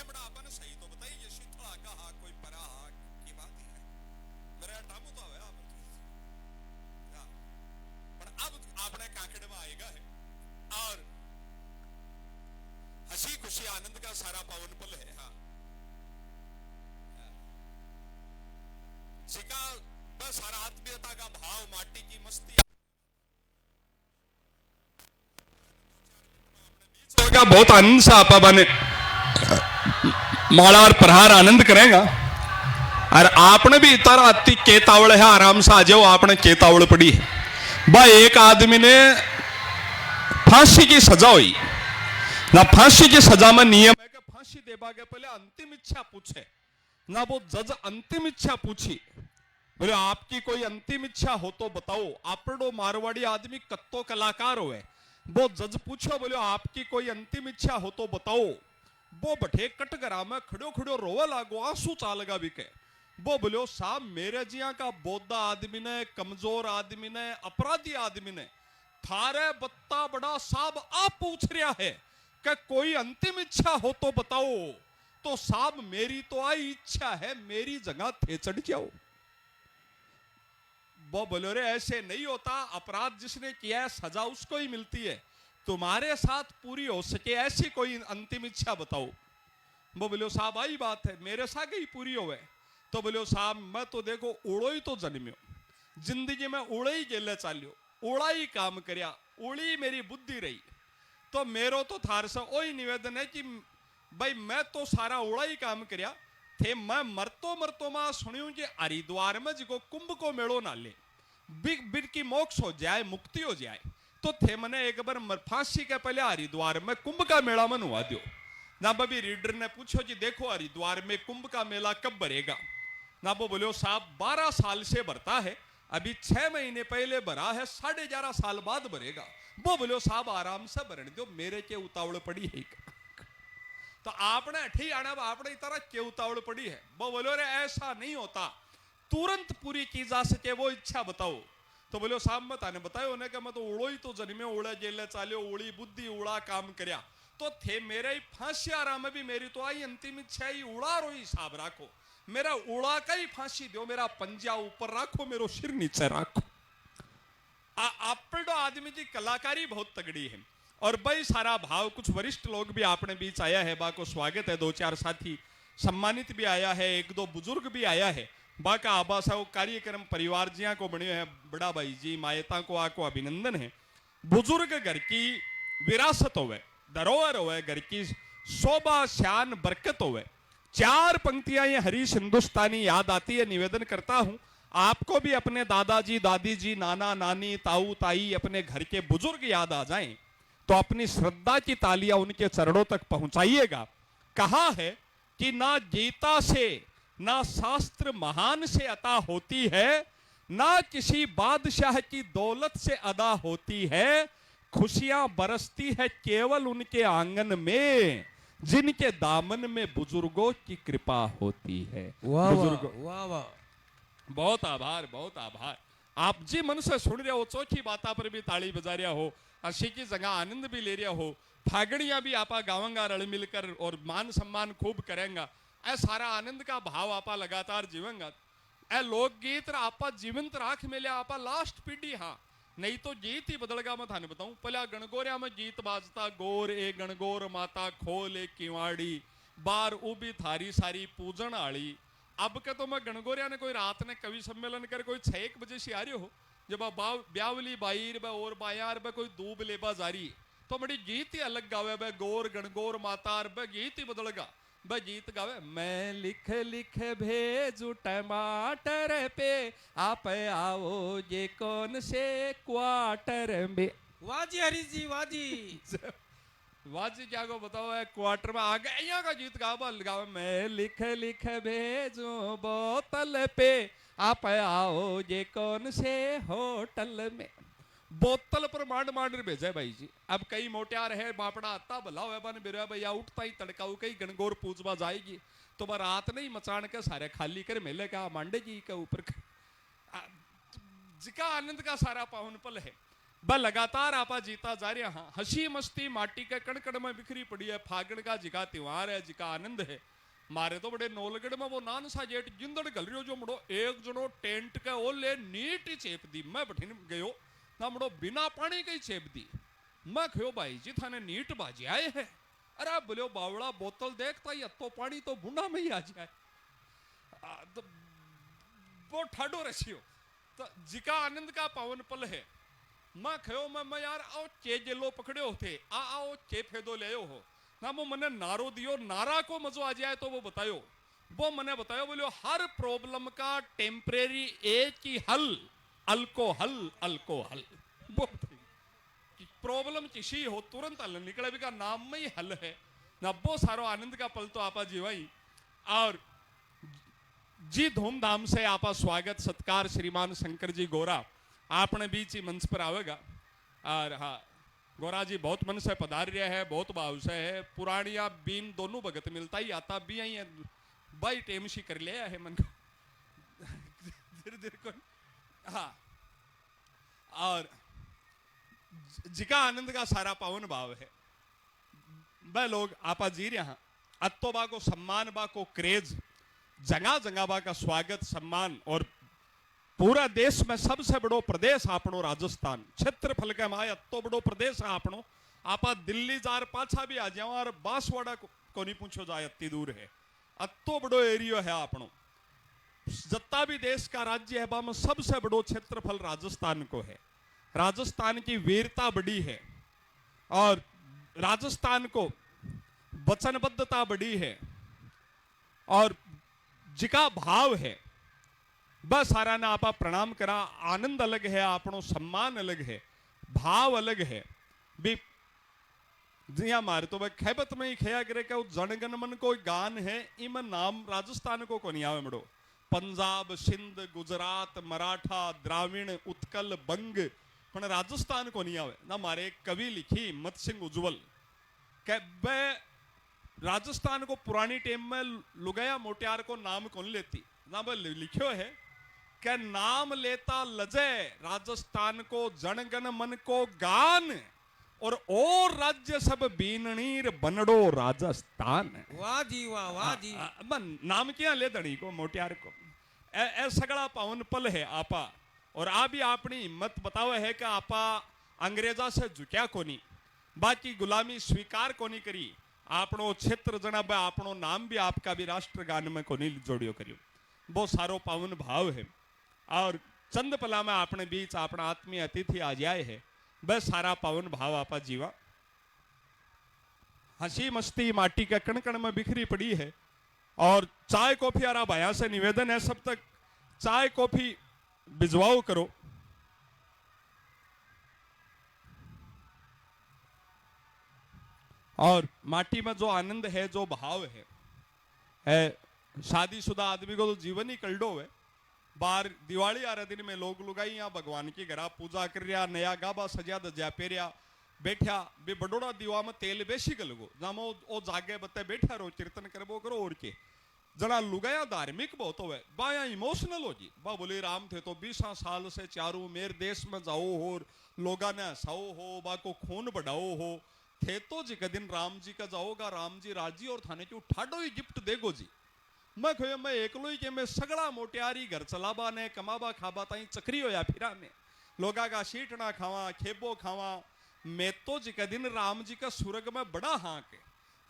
एमड़ा आपने सही तो बताइए शीतला का हा कोई परा हा की बात है मेरा टामू तो आया आप पर अब आपने काकड़े में आएगा है और हंसी खुशी आनंद का सारा पावन पल है हाँ सिका बस सारा आत्मीयता का भाव माटी की मस्ती होगा बहुत आनंद सा आपा बने माला और प्रहार आनंद करेगा और आपने भी इतारा अति केतावड़ है आराम से आ जाओ आपने केतावड़ पड़ी है भाई एक आदमी ने फांसी की सजा हुई ना फांसी की सजा में नियम है कि फांसी देवा के पहले अंतिम इच्छा पूछे ना वो जज अंतिम इच्छा पूछी बोले आपकी कोई अंतिम इच्छा हो तो बताओ आपड़ो मारवाड़ी आदमी कत्तो कलाकार हुए वो जज पूछो बोले आपकी कोई अंतिम इच्छा हो तो बताओ वो बठे कटगरा में खड़ो खड़ो रोवा लागो आंसू चालगा भी के वो बोलो साहब मेरे जिया का बोधा आदमी ने कमजोर आदमी ने अपराधी आदमी ने थारे बत्ता बड़ा साहब आप पूछ रहा है कि कोई अंतिम इच्छा हो तो बताओ तो साहब मेरी तो आई इच्छा है मेरी जगह थे चढ़ जाओ वो बोलो रे ऐसे नहीं होता अपराध जिसने किया है सजा उसको ही मिलती है तुम्हारे साथ पूरी हो सके ऐसी कोई अंतिम इच्छा बताओ वो बोलो साहब आई बात है मेरे साथ ही पूरी होवे तो बोलो साहब मैं तो देखो उड़ो ही तो जन्म्यो जिंदगी में उड़े ही गेले चाल्यो उड़ा ही काम करया उड़ी मेरी बुद्धि रही तो मेरो तो थार से वही निवेदन है कि भाई मैं तो सारा उड़ा ही काम करया थे मैं मरतो मरतो मां सुनियो कि हरिद्वार में जिको कुंभ को मेड़ो ना ले बिर की मोक्ष हो जाए मुक्ति हो जाए तो थे मने एक बार फांसी के पहले हरिद्वार में कुंभ का मेला मनवा दो ना बबी रीडर ने पूछो जी देखो हरिद्वार में कुंभ का मेला कब भरेगा ना वो बोलो साहब 12 साल से भरता है अभी 6 महीने पहले भरा है 11.5 साल बाद भरेगा वो बोलो साहब आराम से भरने दो मेरे के उतावड़ पड़ी है तो आपने ठीक आना आपने तरह के उतावड़ पड़ी है वो बोलो रे ऐसा नहीं होता तुरंत पूरी की जा सके वो इच्छा बताओ तो बोलो साहब मैं ताने बतायो ने कि मैं तो उड़ो ही तो जन्मे उड़ा जेले चाल्यो उड़ी बुद्धि उड़ा काम करया तो थे मेरे ही फांसी आराम में भी मेरी तो आई अंतिम इच्छा ही उड़ा रो हिसाब राखो मेरा उड़ा का ही फांसी दो मेरा पंजा ऊपर राखो मेरो सिर नीचे राखो आपड़ो आदमी की कलाकारी बहुत तगड़ी है और भाई सारा भाव कुछ वरिष्ठ लोग भी आपने बीच आया है बा को स्वागत है 2-4 साथी सम्मानित भी आया है 1-2 बुजुर्ग भी आया है बा का आबा सा कार्यक्रम परिवार जिया को बने है बड़ा भाई जी मायता को आको अभिनंदन है बुजुर्ग घर की विरासत होवे धरोहर होवे घर की शोभा शान बरकत होवे 4 पंक्तियां ये हरीश हिंदुस्तानी याद आती है निवेदन करता हूं आपको भी अपने दादाजी दादी जी नाना नानी ताऊ ताई अपने घर के बुजुर्ग याद आ जाएं तो अपनी श्रद्धा की तालियां उनके चरणों तक पहुंचाइएगा कहा है कि ना गीता से ना शास्त्र महान से अता होती है, ना किसी बादशाह की दौलत से अदा होती है, खुशियां बरसती है केवल उनके आंगन में जिनके दामन में बुजुर्गों की कृपा होती है। वाह बुजुर्गों, वाह वाह, बहुत आभार, बहुत आभार। आप जी मन से सुन रहे हो, चौथी बाता पर भी ताली बजा रहे हो, हंसी की जगह आनंद भी ले रहे हो, फागड़ियां भी आपा गावंगा रल मिलकर और मान सम्मान खूब करेंगा। ऐ सारा आनंद का भाव आपा लगातार जीवेंगा। ऐ लोकगीत आपा जीवंत राख मेले आपा लास्ट पीढ़ी। हाँ, नहीं तो गीत ही बदलगा। मैं थाने बताऊं, पहला गणगोरिया में गीत बाजता, गोर ए गणगोर माता खोल ए किवाड़ी, बार उबी थारी सारी पूजन आली। अब के तो मैं गणगोरिया ने कोई रात ने कवि सम्मेलन कर कोई 6-1 बजे से आ रहे हो, जब ब्यावली बाईर बे और बायार बे कोई दूब लेबा जारी, तो बड़ी गीत ही अलग गावे बे, गोर गणगोर मातार बे गीत ही बदलगा। बे गीत गावे, मैं लिख लिख भेजू टमाटर पे, आप आओ ये कौन से क्वार्टर में। वाह जी हरी जी, वाह जी। वाजी क्या को बताओ है, क्वार्टर में आ गए यहाँ का गीत गावे, मैं लिख लिख भेजू बोतल पे, आप आओ ये कौन से होटल में। बोतल पर मांड मांड भेजे भाई जी। अब कई मोटियार है बापड़ा आता भला हो बन बिरा भैया उठता ही तड़काऊ कई गणगौर पूजवा जाएगी, तो वह रात नहीं मचान के सारे खाली कर मेले का मांडे जी के ऊपर जिका आनंद का सारा पावन पल है। वह लगातार आपा जीता जा रहा। हाँ, हंसी मस्ती माटी के कण कण में बिखरी पड़ी है। फागण का जिका त्योहार है, जिका आनंद है। मारे तो बड़े नौलगढ़ में वो नान सा जेठ जिंदड़ गल रही हो, जो मुड़ो एक जनो टेंट के ओले नीट ही चेप दी। मैं बठिन गयो ना, मुड़ो बिना पानी के ही चेप दी। मैं खयो भाई जी थाने नीट बाजी आए है। अरे बोलो बावड़ा बोतल देखता ही तो पानी तो बुंडा में ही आ जाए। तो वो ठाडो रसियो तो जिका आनंद का पावन पल है। मैं खयो मैं यार आओ चे जेलो पकड़े होते आओ चे फेदो ले हो ना, वो मने नारो दियो, नारा को मजो आ जाए तो वो बतायो। वो मने बतायो, बोलियो हर प्रॉब्लम का टेम्परेरी एक ही हल, अल्कोहल अल्कोहल। वो प्रॉब्लम किसी हो तुरंत हल निकले भी का नाम में ही हल है ना। वो सारो आनंद का पल तो आपा जीवाई। और जी धूमधाम से आपा स्वागत सत्कार श्रीमान शंकर जी गोरा आपने बीच ही मंच पर आवेगा। और हाँ, गोरा जी बहुत मन से पधार रहे है, बहुत भाव से है। पुरानिया बीन दोनों भगत मिलता ही आता भी आई है, भाई टेम सी कर लिया है मन को धीरे धीरे को। हाँ, और जिका आनंद का सारा पावन भाव है। वह लोग आपा जी रहे हैं। अत्तोबा को सम्मान बा को क्रेज, जगह जगह बा का स्वागत सम्मान। और पूरा देश में सबसे बड़ो प्रदेश आपनो राजस्थान, क्षेत्रफल के माए अत्तो बड़ो प्रदेश है आपनो। आपा दिल्ली जार पाछा भी आ जाओ और बांसवाड़ा को नहीं पूछो जाए, अति दूर है। अत्तो बड़ो एरियो है आपनो। जत्ता भी देश का राज्य है बाम सबसे बड़ो क्षेत्रफल राजस्थान को है। राजस्थान की वीरता बड़ी है और राजस्थान को वचनबद्धता बड़ी है और जिका भाव है बस सारा ना आपा प्रणाम करा। आनंद अलग है आपनो, सम्मान अलग है, भाव अलग है। भी जिया मारे तो भाई खैबत में ही खया करे कि जनगण मन को गान है, इमन नाम राजस्थान को नहीं आवे मड़ो। पंजाब सिंध गुजरात मराठा द्राविण उत्कल बंग पण राजस्थान को नहीं आवे ना। मारे एक कवि लिखी हिम्मत सिंह उज्जवल के राजस्थान को पुरानी टेम में लुगाया मोटियार को नाम कौन लेती ना। लिखियो है कि नाम लेता लजे राजस्थान को जनगण मन को गान, और राज्य सब बीनणीर बनड़ो राजस्थान। वाह जी वाह, वाह जी। नाम क्या ले दड़ी को मोटियार को। ए सगड़ा पावन पल है आपा। और आ भी अपनी हिम्मत बतावे है कि आपा अंग्रेजा से झुक्या कोनी, बाकी गुलामी स्वीकार कोनी करी। आपनो क्षेत्र जना बे आपनो नाम भी आपका भी राष्ट्रगान में कोनी जोड़ियो करियो। बहुत सारो पावन भाव है। और चंद पला में अपने बीच अपना आत्मीय अतिथि आ जाए है, बस सारा पावन भाव आपा जीवा। हंसी मस्ती माटी के कण कण में बिखरी पड़ी है। और चाय कॉफी आरा भाया से निवेदन है, सब तक चाय कॉफी भिजवाओ करो। और माटी में जो आनंद है, जो भाव है, शादीशुदा आदमी को तो जीवन ही कलडो है। बार दिवाली आ रहे दिन में लोग लुगाई यहाँ भगवान की घरा पूजा कर रहा, नया गाबा सजा दजा पेरिया बैठा बे बडोड़ा दीवा में तेल बेसी गलगो जामो ओ जागे बत्ते बैठा रो कीर्तन करबो करो और के जना लुगाया धार्मिक बहुत हो बाया इमोशनल हो जी बा बोले राम थे तो 20 साल से चारों मेरे देश में जाओ हो लोगा ने हसाओ हो बा को खून बढ़ाओ हो थे तो जी का दिन राम जी का जाओगा राम जी राजी और थाने की उठाडो ही गिफ्ट देगो जी मैं खोया मैं एकलो ही के मैं सगड़ा मोटियारी घर चलाबा ने कमाबा खाबा ताई चक्री होया फिरा में लोगा का शीटना खावा खेबो खावा मैं तो जी का दिन राम जी का सुरग में बड़ा हाक है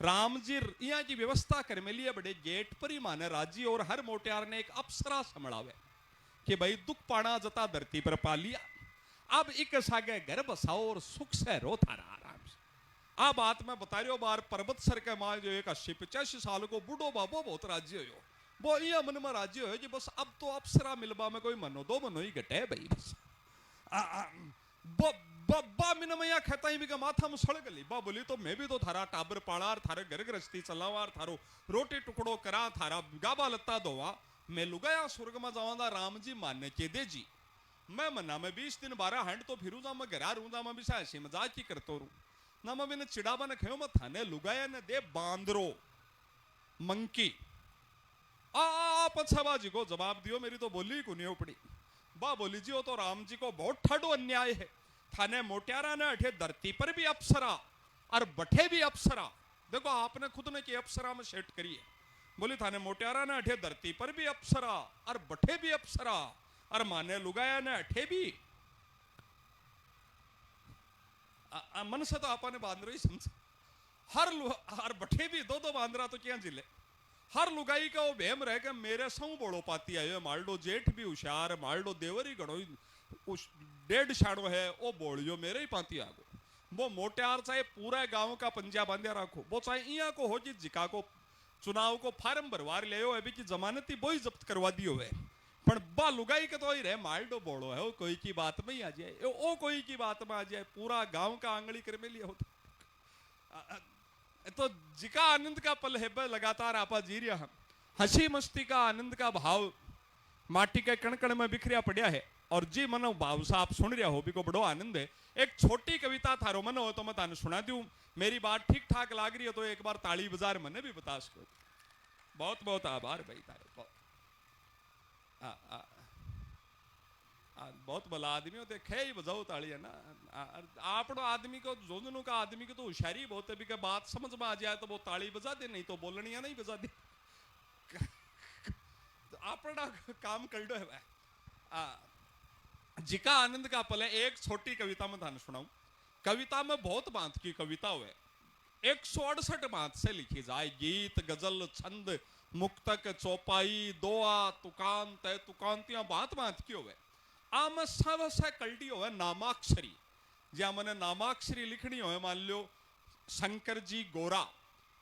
राम जी यहाँ की व्यवस्था कर में लिए बड़े गेट पर ही माने राजी और हर मोटियार ने एक अप्सरा समझावे कि भाई दुख पाना जता धरती पर पा लिया अब एक सागे घर बसाओ और सुख से रो थारा आराम से। आ बात मैं बता रही हूँ बार पर्वत सर के माँ जो एक 80-85 साल को बूढ़ो बाबो बहुत राज्य हो वो ये मन में राज्य हो कि बस अब तो अप्सरा मिलबा में कोई मनो दो मनो ही घटे भाई बस बा मिन मैया कहता ही भी का माथा में सड़ गली बा बोली तो मैं भी तो थारा टाबर पाड़ा थारे घर गृहस्थी चलावा थारो रोटी टुकड़ो करा थारा गाबा लत्ता दोवा मैं लुगाया स्वर्ग में जावा राम जी मानने के दे जी मैं मना में 20 दिन 12 हंड तो फिरू जा मैं घरा रू जा मैं भी ऐसी मजाक ही करतो रू ना मैं मैंने चिड़ावा ने खयो मैं थाने लुगाया ने दे बांदरो मंकी आ पछावा जी को जवाब दियो मेरी तो बोली को नहीं उपड़ी बा बोली जी वो तो राम जी को बहुत ठाडो अन्याय है थाने मोटियारा ने अठे धरती पर भी अप्सरा और बठे भी अप्सरा देखो आपने खुद ने की अप्सरा में सेट करी है बोली थाने मोटियारा ने अठे धरती पर भी अप्सरा और बठे भी अप्सरा और माने लुगाया ने अठे भी मन से तो आपने बांद्रो ही समझ हर बठे भी दो बांद्रा तो क्या जिले हर लुगाई का वो भेम रह के मेरे सौ बोड़ो पाती आयो मालडो जेठ भी होशियार मालडो देवर ही गणो उस 1.5 शाणो है वो बोलियो मेरे ही पाती आगो वो मोटियार चाहे पूरा गांव का पंजा बांधिया रखो वो चाहे इया को हो जी जिका को चुनाव को फार्म भरवार ले अभी की जमानती वो ही जब्त करवा दियो है पर बा लुगाई के तो ही रहे मालडो बोलो है वो कोई की बात में ही आ जाए वो कोई की बात में आ जाए पूरा गांव का आंगली कर में लिया होता तो जिका आनंद का पल है लगातार आपा जी रहा हम हंसी मस्ती का आनंद का भाव माटी के कण में बिखरिया पड़ा है और जी मनो भाव सा आप सुन रहा हो भी को बड़ो आनंद है एक छोटी कविता थारो मन हो तो मैं ताने सुना दूं मेरी बात ठीक ठाक लाग रही है तो एक बार ताली बाजार मने भी बता सको बहुत बहुत आभार भाई तारे बहुत भला आदमी हो देखे ही बजाओ ताली है ना आपड़ो आदमी को जोजनों का आदमी को तो होशियारी बहुत है भी के बात समझ में आ जाए तो वो ताली बजा दे नहीं तो बोलनी नहीं बजा दे आपड़ा काम कर दो है जिका आनंद का पल है एक छोटी कविता में थाने सुनाऊं कविता में बहुत बात की कविता हुए 168 बात से लिखी जाए गीत गजल छंद मुक्तक चौपाई दोआ तुकान तय तुकांतियां बात की हुए आम सबसे कल्टी हो नामाक्षरी ज्या मैंने नामाक्षरी लिखनी हो मान लो शंकर जी गोरा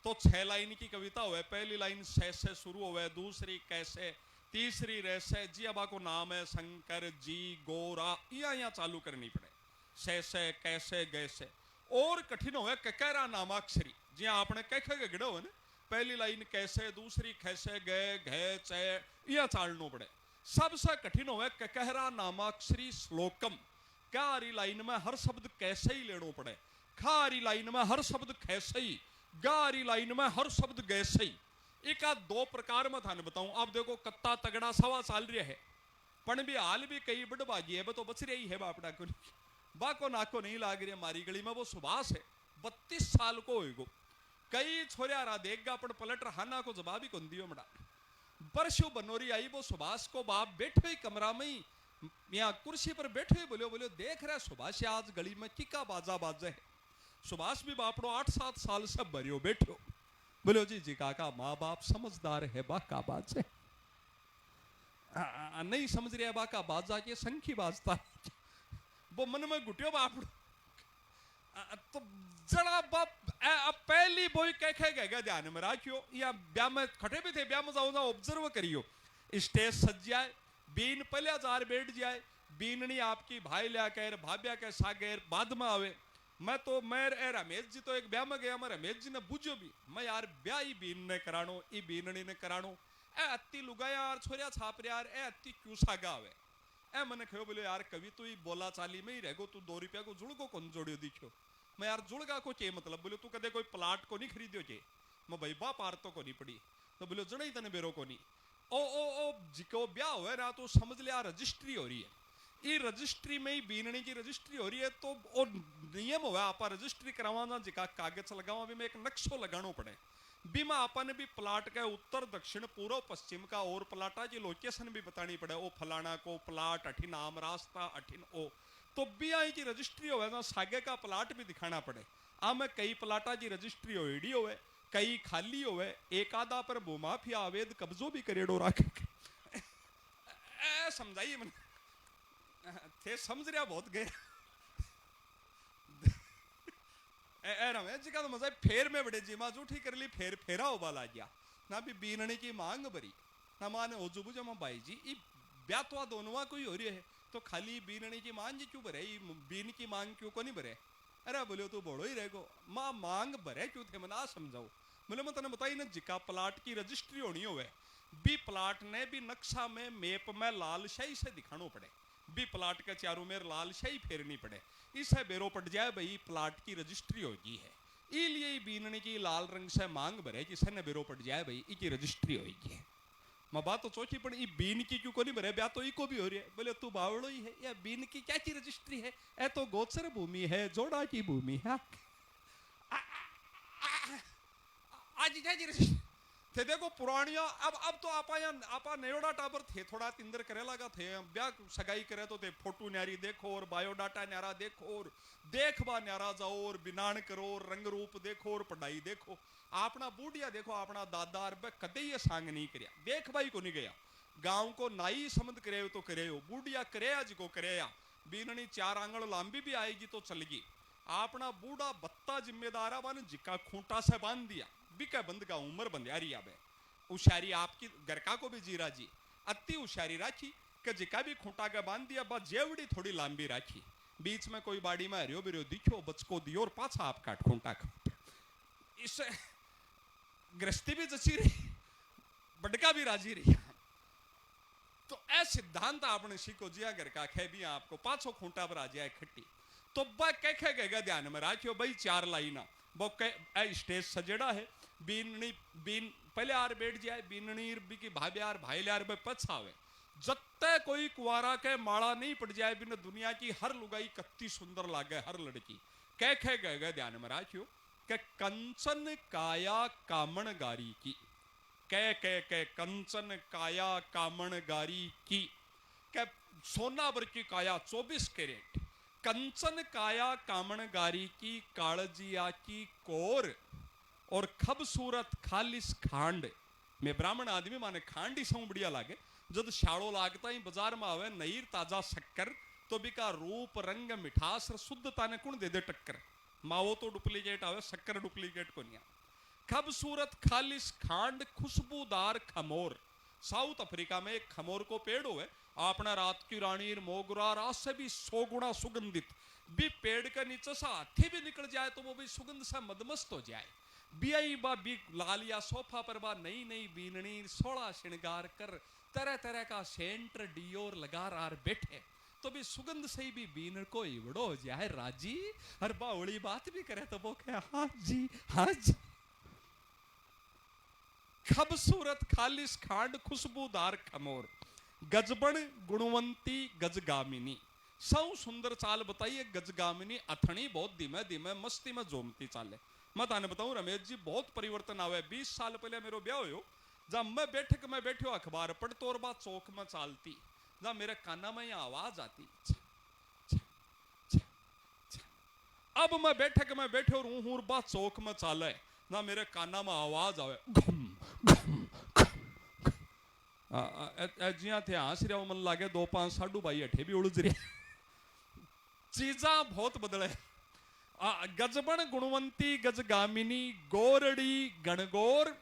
तो 6 लाइन की कविता हो पहली लाइन से शुरू हो दूसरी कैसे तीसरी रैसे जी अब को नाम है शंकर जी गोरा यहाँ चालू करनी पड़े से कैसे गैसे और कठिन हो ककहरा नामाक्षरी जी आपने कह गिड़ो है ना पहली लाइन कैसे दूसरी कैसे गए घे चे यह चालनो पड़े सबसे कठिन हो ककहरा नामाक्षरी श्लोकम कारी लाइन में हर शब्द कैसे ही लेनो पड़े खारी लाइन में हर शब्द कैसे ही गारी लाइन में हर शब्द गैसे ही एक आध 2 प्रकार में थाने बताऊं आप देखो कत्ता तगड़ा सवा साल रहा है पण भी हाल भी कई बड़ बागी है तो बच रही है बापड़ा को बाको नाको नहीं लाग रही मारी गली में वो सुभाष है 32 साल को होएगो कई छोरिया रा देगा पण पलट रहाना को जवाब ही कौन दियो मड़ा परसों बनोरी आई वो सुभाष को बाप बैठे ही कमरा में ही यहाँ कुर्सी पर बैठे बोलो देख रहा सुभाष आज गली में किका बाजा बाजे है सुभाष भी बापड़ो 8-7 साल से भरियो बैठो बोलो जी काका माँ बाप समझदार है बाका बाज है नहीं समझ रहे बाका बाजा के संखी बाजता वो मन में गुटियो बापड़ो तो जरा बाप पहली बोई कह गए ध्यान में राखियो या ब्याह में खटे भी थे ब्याह में जाओ ऑब्जर्व करियो स्टेज सज जाए बीन पहले जार बैठ जाए बीननी आपकी भाई लिया कह भाभ्या के सागेर बाद में आवे मैं रमेश जी तो एक ब्याह में गया, मैं रमेश जी ने पूछो भी, मैं यार ब्याह ही बीन ने करानो, ई बीननी ने करानो, ए अत्ती लुगाया यार छोरिया छाप यार, ए अत्ती क्यों सागा आवे। ए मैंने कहो बोले यार कभी तो ही बोला चाली में ही रहो, तू 2 रुपया को जुड़ को कौन जोड़ियो दिखो। मैं यार जुड़गा को चे मतलब, बोले तू कदे कोई प्लाट को नहीं खरीदियो चे। मैं भाई बा पार तो को नहीं पड़ी, तो बोले जड़ा ही तने बेरो को नहीं। ओ जिको ब्याह हुआ ना तो समझ लिया रजिस्ट्री हो रही है, ये रजिस्ट्री में ही बीनने की रजिस्ट्री हो रही है। तो वो नियम हुआ आप रजिस्ट्री करवाना जिका कागज लगावा भी में एक नक्शो लगानो पड़े। बीमा आपने भी प्लाट का उत्तर दक्षिण पूर्व पश्चिम का और प्लाटा की लोकेशन भी बतानी पड़े, ओ फलाना को प्लाट अठिन आम रास्ता अठिन ओ। तो भी आई की रजिस्ट्री हो ना सागे का प्लाट भी दिखाना पड़े। आ में कई प्लाटा की रजिस्ट्री होड़ी होवे, कई खाली होवे, एक आधा पर भूमाफिया अवैध कब्जो भी करेड़ो राखे। समझाइए मैंने थे समझ रहा बहुत गए। रमेश जी का तो मजा फेर में बड़े जी माँ जूठी कर ली, फेर फेरा उबाला गया ना भी बीनने की मांग भरी ना माने ओजुबु जमा भाई जी ई ब्यातवा दोनों कोई हो रही है, तो खाली बीनने की मांग जी क्यों भरे, बीन की मांग क्यों को नहीं भरे। अरे बोले तो बड़ो ही रहेगो माँ मांग भरे क्यों थे, मैं समझाऊ। बोले मैं तने बताई ना जिका प्लाट की रजिस्ट्री होनी हो बी प्लाट ने भी नक्शा में मैप में लाल शाही से दिखानो पड़े, भी प्लाट के चारों में लाल शाही फेरनी पड़े, इसे बेरो पड़ जाए भाई प्लाट की रजिस्ट्री होगी है। इसलिए बीनने की लाल रंग से मांग भरे जिसे न बेरो पड़ जाए भाई इसकी रजिस्ट्री होगी है। मैं बात तो सोची पड़ी ई बीन की क्यों को नहीं भरे, ब्याह तो इको भी हो रही है। बोले तू बावड़ो ही है या बीन की क्या की रजिस्ट्री है, ए तो गोचर भूमि है, जोड़ा की भूमि है। आज जी रजिस्ट्री थे देखो पुरानिया। अब तो आपा नयोडा टाबर थे थोड़ा तिंदर करे लगा थे, ब्याह सगाई करे तो थे फोटो न्यारी देखो और बायोडाटा न्यारा देखो और देखबा न्यारा जाओ और बिनान करो और रंग रूप देखो और पढ़ाई देखो। अपना बूढ़िया देखो अपना दादा अरबे कदे ये सांग नहीं करया, देख भाई को नहीं गया गांव को नाई समझ करे तो करे हो, बूढ़िया करे आज को करे या बीननी 4 आंगल लांबी भी आएगी तो चलगी। अपना बूढ़ा बत्ता जिम्मेदार बन जिका खूंटा से बांध दिया बिका बंद का उम्र बंदियारी आबे। उशारी आपकी गरका को भी जीरा जी अति उशारी राखी कि जिका भी खूंटा के बांध दिया बस जेवड़ी थोड़ी लांबी राखी, बीच में कोई बाड़ी में हरियो बिरियो दिखो बचको दियो और पाछा आप काट खूंटा का। इससे गृहस्थी भी जची रही, बड़का भी राजी रही। तो ऐ सिद्धांत आपने सीखो जिया गरका खे भी आपको पाछो खूंटा पर आ जाए खट्टी। तो कह गएगा ध्यान में राखियो भाई 4 लाइना वो स्टेज सजेड़ा है। बीन पहले आर बैठ जाए, बीननी की भाभी यार भाई यार पछावे जत्ते कोई कुआरा के माड़ा नहीं पड़ जाए बिन दुनिया की हर लुगाई कत्ती सुंदर लागे हर लड़की। कह गएगा ध्यान में राखियो के कंचन काया कामण गारी की, कह कंचन काया कामण गारी की, के सोना भर की काया 24 कैरेट, कंचन काया कामण गारी की कालजिया की कोर और खूबसूरत खालिस खांड। मैं ब्राह्मण आदमी माने खांड ही सौ बढ़िया लागे, जब शाड़ो लागता ही बाजार में आवे नईर ताजा शक्कर तो बिका रूप रंग मिठास शुद्धता ने कुण दे दे टक्कर। मावो तो डुप्लीकेट आवे शक्कर डुप्लीकेट को नहीं। खूबसूरत खालिस खांड खुशबूदार खमोर। साउथ अफ्रीका में एक खमोर को पेड़ हुए अपना रात की रानी मोगरा रात से भी 100 गुना सुगंधित, भी पेड़ के नीचे से हाथी भी निकल जाए तो वो भी सुगंध से मदमस्त हो जाए। बियाई बा भी लालिया सोफा पर बा नई नई बीननी 16 श्रृंगार कर तरह तरह का सेंट डियोर लगा रार बैठे तो भी सुगंध से ही भी बीन को इवड़ो हो जाए राजी। और बावड़ी बात भी करे तो वो कहे हाँ जी हाँ जी। खूबसूरत खालिस खांड खुशबूदार खमोर, गजबन गुणवंती गजगामिनी। सौ सुंदर चाल बताइए गजगामिनी अथनी बहुत धीमे धीमे मस्ती में जोमती चाले। मैं ताने बताऊं रमेश जी बहुत परिवर्तन आवे। 20 साल पहले मेरो ब्याह हो जब मैं बैठक में बैठो अखबार पढ़तो और बात चौक में चालती जब मेरे काना में यहाँ आवाज आती छ, छ, छ, छ। अब मैं बैठक में बैठो रू हूं बात चौक में चाले ना मेरे काना में आवाज आवे घम घम जिया थे हंस रहा मन लागे 2-5 साडू भाई अठे भी उलझ रहे। चीजा बहुत बदले। गजबन गुणवंती गजगामिनी गोरड़ी गणगोर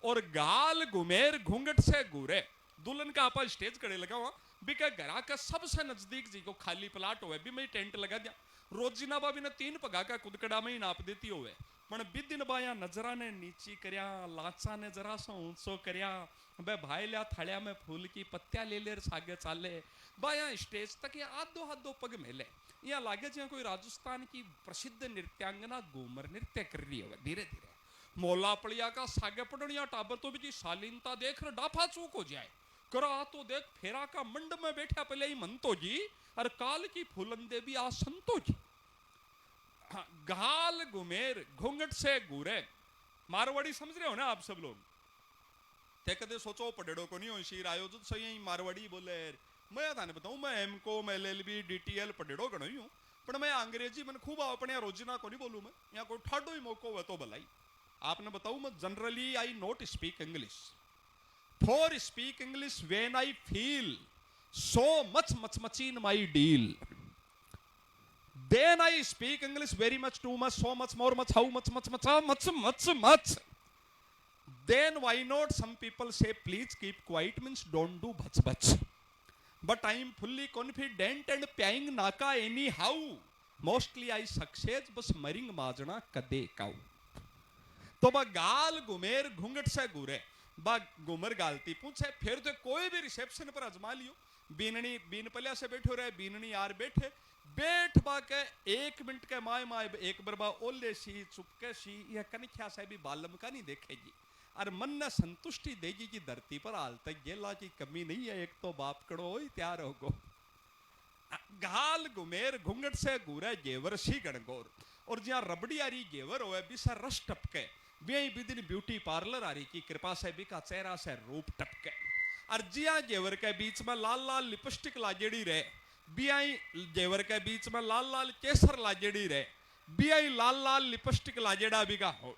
और गाल घुमेर घूंघट से घूरे। दुल्हन का आपा स्टेज कड़े लगा हुआ भी क्या घरा का सबसे नजदीक जी को खाली प्लाट हुआ भी मैं टेंट लगा दिया रोजीना बाबी ने 3 पगा का कुदकड़ा में ही नाप देती होवे पण बिदिन बाया नजरा ने नीची करया लाचा ने जरा सा ऊंचो करया बे भाई ल्या थालिया में फूल की पत्तियां ले लेर सागे चाले बाया स्टेज तक ये आधो आधो पग मेले यहाँ लागे जो कोई राजस्थान की प्रसिद्ध नृत्यांगना घूमर नृत्य कर रही है धीरे धीरे मोला पड़िया का सागे पड़निया टाबर तो भी शालीनता देख रहा डाफा चूक हो जाए करा तो देख फेरा का मंड में बैठा पहले ही मंतो जी और काल की फूलन देवी आ संतो जी हाँ, गाल गुमेर घूंघट से गुरे मारवाड़ी समझ रहे हो ना आप सब लोग ते कदे सोचो पड़ेड़ो को नहीं हो शीर आयोजित सही मारवाड़ी बोले मैं थाने बताऊं मैं एमकॉम एलएलबी डीटीएल पड़ेड़ो गणो ही हूं पर मैं अंग्रेजी मन खूब अपने रोजना को नहीं बोलूं मैं यहाँ कोई ठाडो ही मौको हो तो भलाई आपने बताऊं मैं generally I not speak English for speak English when I feel so much in my deal then I speak English very much too much so much more much how much then why not some people say please keep quiet means don't do bach but I am fully confident and paying naka anyhow mostly I success बस मरिंग माजना कदे काऊ तो बा गाल गुमेर घूंघट से गुरे बा गुमर गालती पूछे फिर तो कोई भी रिसेप्शन पर अजमा लियो बीननी बीन पलिया से बैठो रहे बीननी यार बैठे बैठ बा के 1 मिनट के माय माय एक बरबा ओले सी चुपके सी या कनिख्या से भी बालम का नहीं देखेगी और मन ने संतुष्टि देगी कि धरती पर हाल तक गेला की कमी नहीं है एक तो बाप कड़ो ही तैयार होगो गाल गुमेर घूंघट से गुरे गेवर सी गणगोर और जहाँ रबड़ी आ रही गेवर होए बिसा रस टपके वे बिदिन ब्यूटी पार्लर आ रही की कृपा से भी का चेहरा से रूप टपके और जिया जेवर के बीच में लाल लाल लिपस्टिक लाजेड़ी रहे बियाई जेवर के बीच में लाल लाल केसर लाजेड़ी रहे बियाई लाल लाल लिपस्टिक लाजेड़ा भी का हो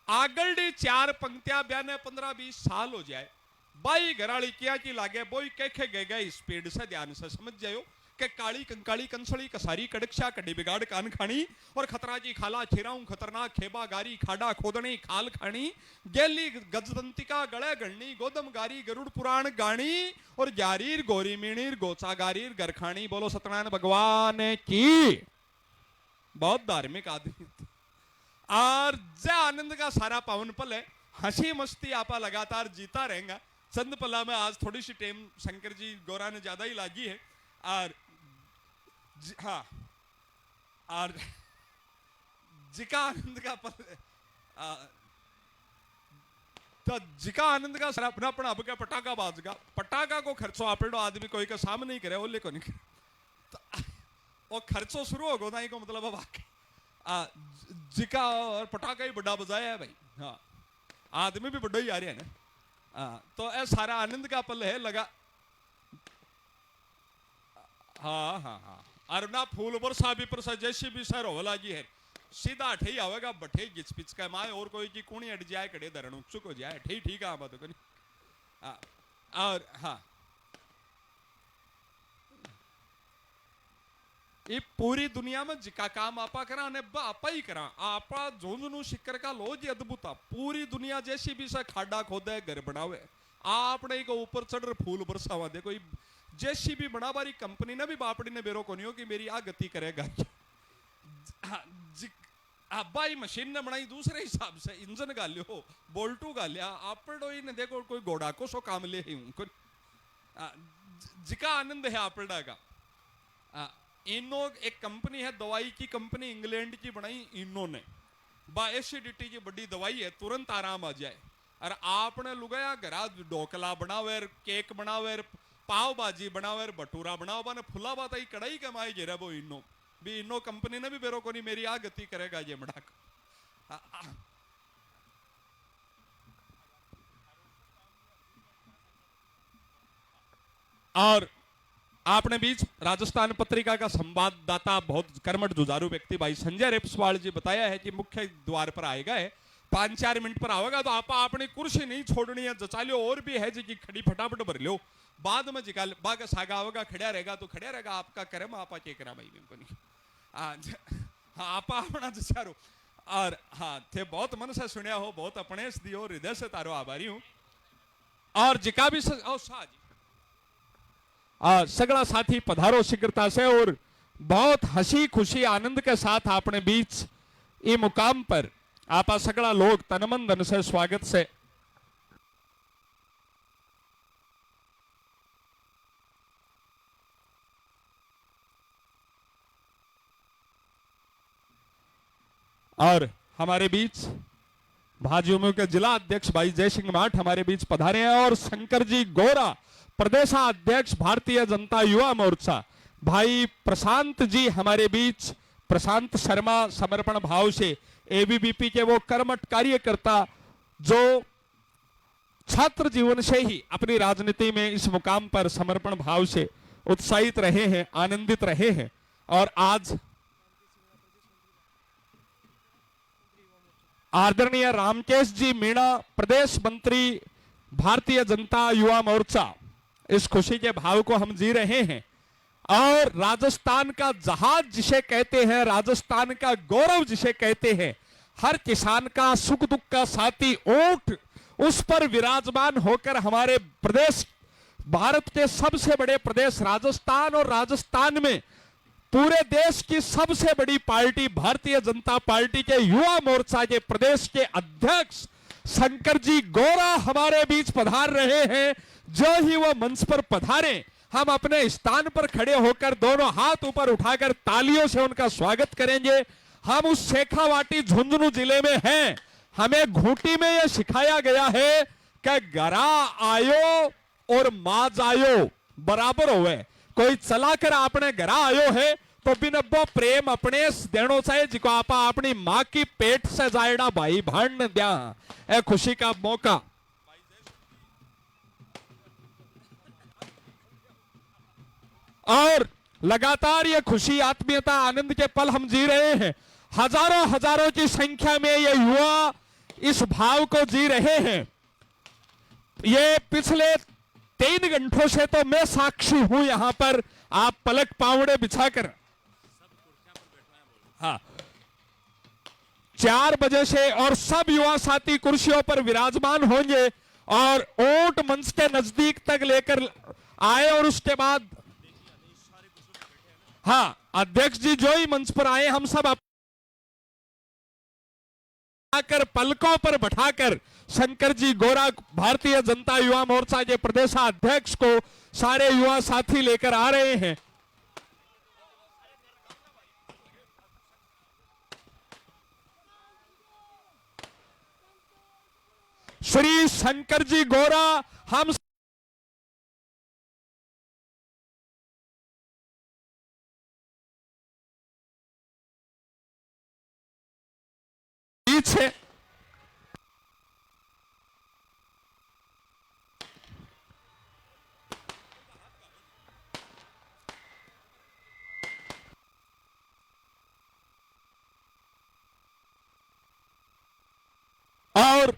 आगलडी 4 पंक्तियां बयाने 15-20 साल हो जाए बाई घराली किया की लागे बोई कैखे गए स्पीड से ध्यान से समझ जाओ के काली कंकाली कंसड़ी कसारी कड़कशा कड़ी बिगाड़ कान खानी और खतरा जी खाला छिराऊं खतरनाक खेबा गारी खाडा खोदनी खाल खानी गेली गजदंतिका गले गणनी गोदम गारी गरुड़ पुराण गानी और जारीर गोरी मीणीर गोचा गारीर गरखानी बोलो सत्यनारायण भगवान की बहुत धार्मिक आदमी और जय आनंद का सारा पावन पल है हंसी मस्ती आपा लगातार जीता रहेगा चंद पला में आज थोड़ी सी टेम शंकर जी गौरा ने ज्यादा ही लागी है और हाँ और जिका आनंद का पल तो जिका आनंद का सर अपना अपना अब क्या पटाखा बाजगा पटाखा को खर्चो आपड़ो आदमी कोई का सामने नहीं करे ओले को नहीं करे तो और खर्चो शुरू हो गया को मतलब अब जिका और पटाखा ही बड़ा बजाया है भाई हाँ आदमी भी बड़ा ही आ रहे हैं ना तो ऐ सारा आनंद का पल है लगा हाँ हाँ हाँ और ना फूल बरसा भी परसा जैसी भी सर होला जी है सीधा ठही आवेगा बठे गिच पिच का माए और कोई की कुणी अट जाए कड़े धरण उत्सुक हो जाए ठही ठीक है बात को नहीं और हाँ ये पूरी दुनिया में जिका काम आपा करा ने आपा ही करा आपा जोंजनु शिकर का लो जी अद्भुत पूरी दुनिया जैसी भी सा खाडा खोदे घर बनावे आपने को ऊपर चढ़ फूल बरसावा दे कोई जैसी भी बना बारी कंपनी ने भी बापड़ी ने बेरो को नहीं हो कि मेरी आ गति करेगा बाई मशीन ने बनाई दूसरे हिसाब से इंजन गालियो बोल्टू गालिया आपड़ो ही ने देखो कोई घोड़ा को सो काम ले ही जिका आनंद है आपड़ा का इनो एक कंपनी है दवाई की कंपनी इंग्लैंड की बनाई इनो ने बा एसिडिटी की बड़ी दवाई है तुरंत आराम आ जाए और आपने लुगाया घरा ढोकला बनावे केक बनावे पाव भाजी बनावे भटूरा बनाओ ने फुला बात ही कड़ाई कमाई जे वो इनो भी इनो कंपनी ने भी बेरो को नहीं मेरी आ गति करेगा ये मड़ाक और आपने बीच राजस्थान पत्रिका का संवाददाता बहुत कर्मठ जुझारू व्यक्ति भाई संजय रेपसवाल जी बताया है कि मुख्य द्वार पर आएगा है 5-4 मिनट पर आवेगा तो आप अपनी कुर्सी नहीं छोड़नी है जचा लो और भी है जी की खड़ी फटाफट भर लो बाद में जिका बाग सागा होगा खड़ा रहेगा तो खड़ा रहेगा आपका कर्म आपा के करा भाई कंपनी हाँ आपा अपना जचारो और हाँ थे बहुत मन से सुनिया हो बहुत अपने दियो हृदय से तारो आभारी हूं और जिका भी सगड़ा साथी पधारो शीघ्रता से और बहुत हसी खुशी आनंद के साथ अपने बीच ये मुकाम पर आपा सगड़ा लोग तनमन धन से स्वागत से और हमारे बीच भाजयुमो के जिला अध्यक्ष भाई जय सिंह माठ हमारे बीच पधारे हैं और शंकर जी गोरा प्रदेशाध्यक्ष भारतीय जनता युवा मोर्चा भाई प्रशांत जी हमारे बीच, प्रशांत शर्मा समर्पण भाव से एबीवीपी के वो कर्मठ कार्यकर्ता जो छात्र जीवन से ही अपनी राजनीति में इस मुकाम पर समर्पण भाव से उत्साहित रहे हैं, आनंदित रहे हैं। और आज आदरणीय रामकेश जी मीणा प्रदेश मंत्री भारतीय जनता युवा मोर्चा, इस खुशी के भाव को हम जी रहे हैं। और राजस्थान का जहाज जिसे कहते हैं, राजस्थान का गौरव जिसे कहते हैं, हर किसान का सुख दुख का साथी ऊंट, उस पर विराजमान होकर हमारे प्रदेश, भारत के सबसे बड़े प्रदेश राजस्थान, और राजस्थान में पूरे देश की सबसे बड़ी पार्टी भारतीय जनता पार्टी के युवा मोर्चा के प्रदेश के अध्यक्ष शंकर जी गोरा हमारे बीच पधार रहे हैं। जो ही वो मंच पर पधारे हम अपने स्थान पर खड़े होकर दोनों हाथ ऊपर उठाकर तालियों से उनका स्वागत करेंगे। हम उस शेखावाटी झुंझुनू जिले में हैं। हमें घूंटी में यह सिखाया गया है कि गरा आयो और माज आयो बराबर होवे। कोई चलाकर आपने गरा आयो है तो बिन वो प्रेम अपने देनो चाहिए जिको आपा अपनी मां की पेट से जायड़ा भाई भाण दिया। ए खुशी का मौका और लगातार ये खुशी, आत्मीयता, आनंद के पल हम जी रहे हैं। हजारों हजारों की संख्या में ये युवा इस भाव को जी रहे हैं। ये पिछले 3 घंटों से तो मैं साक्षी हूं यहां पर, आप पलक पावड़े बिछाकर, हाँ 4 बजे से, और सब युवा साथी कुर्सियों पर विराजमान होंगे और ऊंट मंच के नजदीक तक लेकर आए। और उसके बाद हाँ अध्यक्ष जी जो ही मंच पर आए हम सब आकर पलकों पर बैठाकर शंकर जी गोरा भारतीय जनता युवा मोर्चा के प्रदेशाध्यक्ष को सारे युवा साथी लेकर आ रहे हैं। श्री शंकर जी गोरा हम पीछे और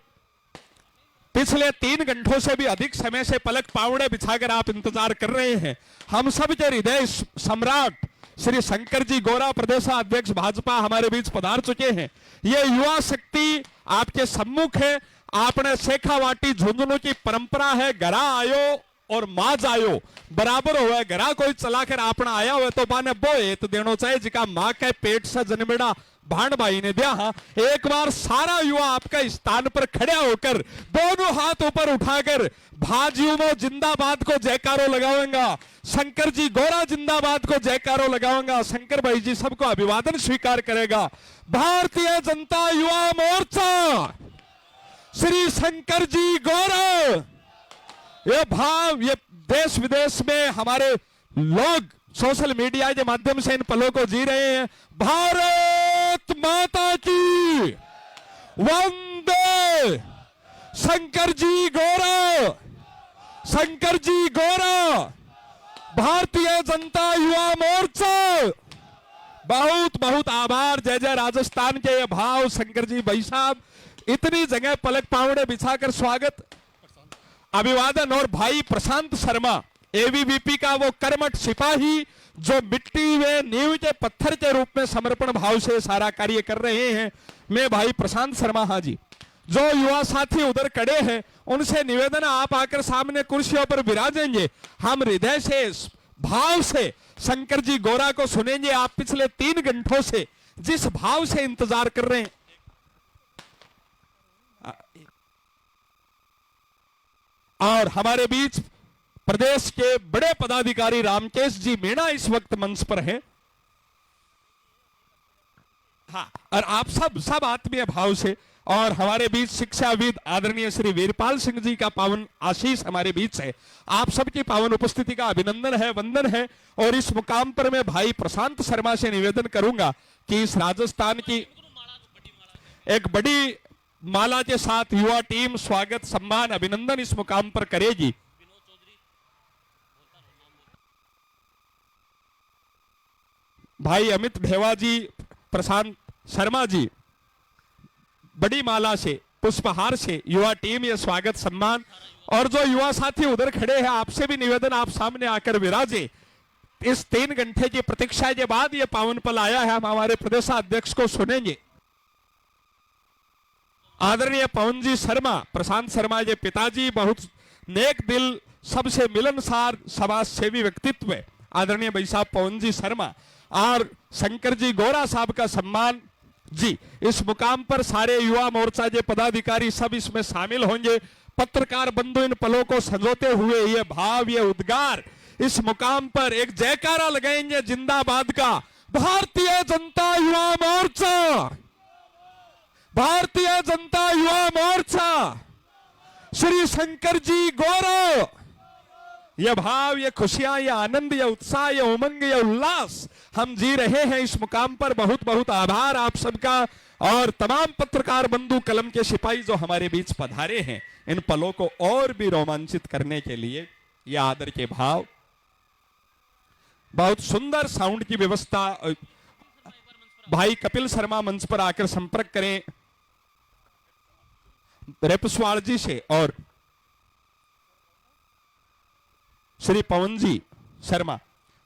पिछले 3 घंटों से भी अधिक समय से पलक पावड़े बिछाकर आप इंतजार कर रहे हैं। हम सब के हृदय सम्राट श्री शंकर जी गोरा प्रदेशाध्यक्ष भाजपा हमारे बीच पधार चुके हैं। ये युवा शक्ति आपके सम्मुख है। आपने शेखावाटी झुंझुनू की परंपरा है, गरा आयो और माज आयो बराबर हुआ। गरा कोई चलाकर आपने आया हुआ तो माने बोए तो देनो चाहिए जिका मां के पेट से जन्मेड़ा भाण भाई ने दिया। हाँ एक बार सारा युवा आपका स्थान पर खड़े होकर दोनों हाथ ऊपर उठाकर भाजयुमो जिंदाबाद को जयकारो लगाऊंगा, शंकर जी गोरा जिंदाबाद को जयकारो लगाऊंगा। शंकर भाई जी सबको अभिवादन स्वीकार करेगा। भारतीय जनता युवा मोर्चा श्री शंकर जी गोरा, ये भाव ये देश विदेश में हमारे लोग सोशल मीडिया के माध्यम से इन पलों को जी रहे हैं। भारत माता की वंदे, शंकर जी गोरा, शंकर जी गोरा, भारतीय जनता युवा मोर्चा। बहुत बहुत आभार। जय जय राजस्थान के ये भाव। शंकर जी भाई साहब इतनी जगह पलक पावड़े बिछाकर स्वागत अभिवादन। और भाई प्रशांत शर्मा एबीवीपी का वो कर्मठ सिपाही जो मिट्टी में नींव के पत्थर के रूप में समर्पण भाव से सारा कार्य कर रहे हैं। मैं भाई प्रशांत शर्मा, हाँ जी, जो युवा साथी उधर खड़े हैं उनसे निवेदन आप आकर सामने कुर्सियों पर विराजेंगे। हम हृदय से भाव से शंकर जी गोरा को सुनेंगे। आप पिछले 3 घंटों से जिस भाव से इंतजार कर रहे हैं। और हमारे बीच प्रदेश के बड़े पदाधिकारी रामकेश जी मीणा इस वक्त मंच पर हैं। हाँ, और आप सब आत्मीय भाव से, और हमारे बीच शिक्षाविद आदरणीय श्री वीरपाल सिंह जी का पावन आशीष हमारे बीच है। आप सबकी पावन उपस्थिति का अभिनंदन है, वंदन है। और इस मुकाम पर मैं भाई प्रशांत शर्मा से निवेदन करूंगा कि इस राजस्थान की एक बड़ी माला के साथ युवा टीम स्वागत सम्मान अभिनंदन इस मुकाम पर करेगी। भाई अमित ढेवा जी, प्रशांत शर्मा जी बड़ी माला से, पुष्पहार से युवा टीम ये स्वागत सम्मान। और जो युवा साथी उधर खड़े हैं, आपसे भी निवेदन आप सामने आकर विराजे। इस 3 घंटे की प्रतीक्षा के बाद ये पावन पल आया है। हम हमारे प्रदेशाध्यक्ष को सुनेंगे। आदरणीय पवन जी शर्मा, प्रशांत शर्मा के पिताजी, बहुत नेक दिल, सबसे मिलनसार समाज सेवी व्यक्तित्व है आदरणीय भाई साहब पवन जी शर्मा। और शंकर जी गोरा साहब का सम्मान जी। इस मुकाम पर सारे युवा मोर्चा के पदाधिकारी सब इसमें शामिल होंगे। पत्रकार बंधु इन पलों को संजोते हुए ये भाव, ये उद्गार इस मुकाम पर एक जयकारा लगाएंगे जिंदाबाद का। भारतीय जनता युवा मोर्चा, भारतीय जनता युवा मोर्चा, श्री शंकर जी गोरा। यह भाव, ये खुशियां, ये आनंद, ये उत्साह, ये उमंग, ये उल्लास हम जी रहे हैं इस मुकाम पर। बहुत बहुत आभार आप सबका। और तमाम पत्रकार बंधु, कलम के सिपाही जो हमारे बीच पधारे हैं, इन पलों को और भी रोमांचित करने के लिए यह आदर के भाव। बहुत सुंदर साउंड की व्यवस्था। भाई कपिल शर्मा मंच पर आकर संपर्क करें रेपस्वाल जी से। और श्री पवन जी शर्मा,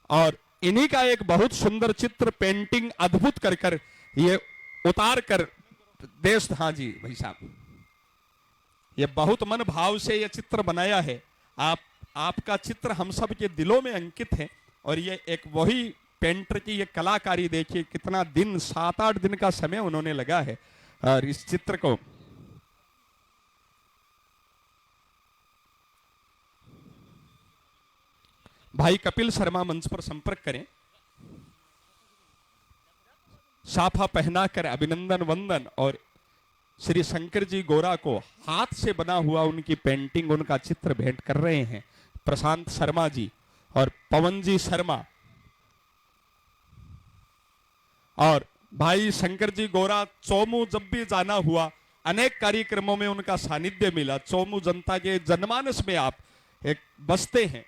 और इन्हीं का एक बहुत सुंदर चित्र पेंटिंग अद्भुत कर ये उतार कर देश। हाँ जी भाई साहब, ये बहुत मन भाव से ये चित्र बनाया है। आपका चित्र हम सब के दिलों में अंकित है। और ये एक वही पेंटर की ये कलाकारी देखिए, कितना दिन, 7-8 दिन का समय उन्होंने लगा है और इस चित्र को। भाई कपिल शर्मा मंच पर संपर्क करें। साफा पहनाकर अभिनंदन वंदन। और श्री शंकर जी गोरा को हाथ से बना हुआ उनकी पेंटिंग, उनका चित्र भेंट कर रहे हैं प्रशांत शर्मा जी और पवन जी शर्मा। और भाई शंकर जी गोरा, चोमू जब भी जाना हुआ, अनेक कार्यक्रमों में उनका सानिध्य मिला। चोमू जनता के जनमानस में आप एक बसते हैं।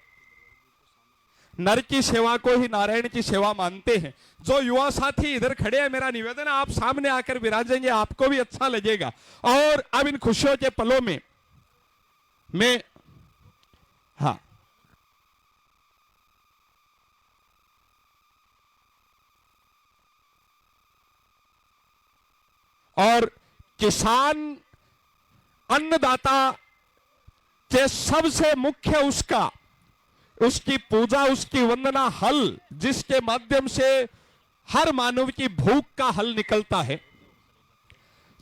नर की सेवा को ही नारायण की सेवा मानते हैं। जो युवा साथी इधर खड़े हैं, मेरा निवेदन है आप सामने आकर विराजेंगे, आपको भी अच्छा लगेगा। और अब इन खुशियों के पलों में मैं, हाँ, और किसान अन्नदाता के सबसे मुख्य उसकी पूजा, उसकी वंदना, हल, जिसके माध्यम से हर मानव की भूख का हल निकलता है।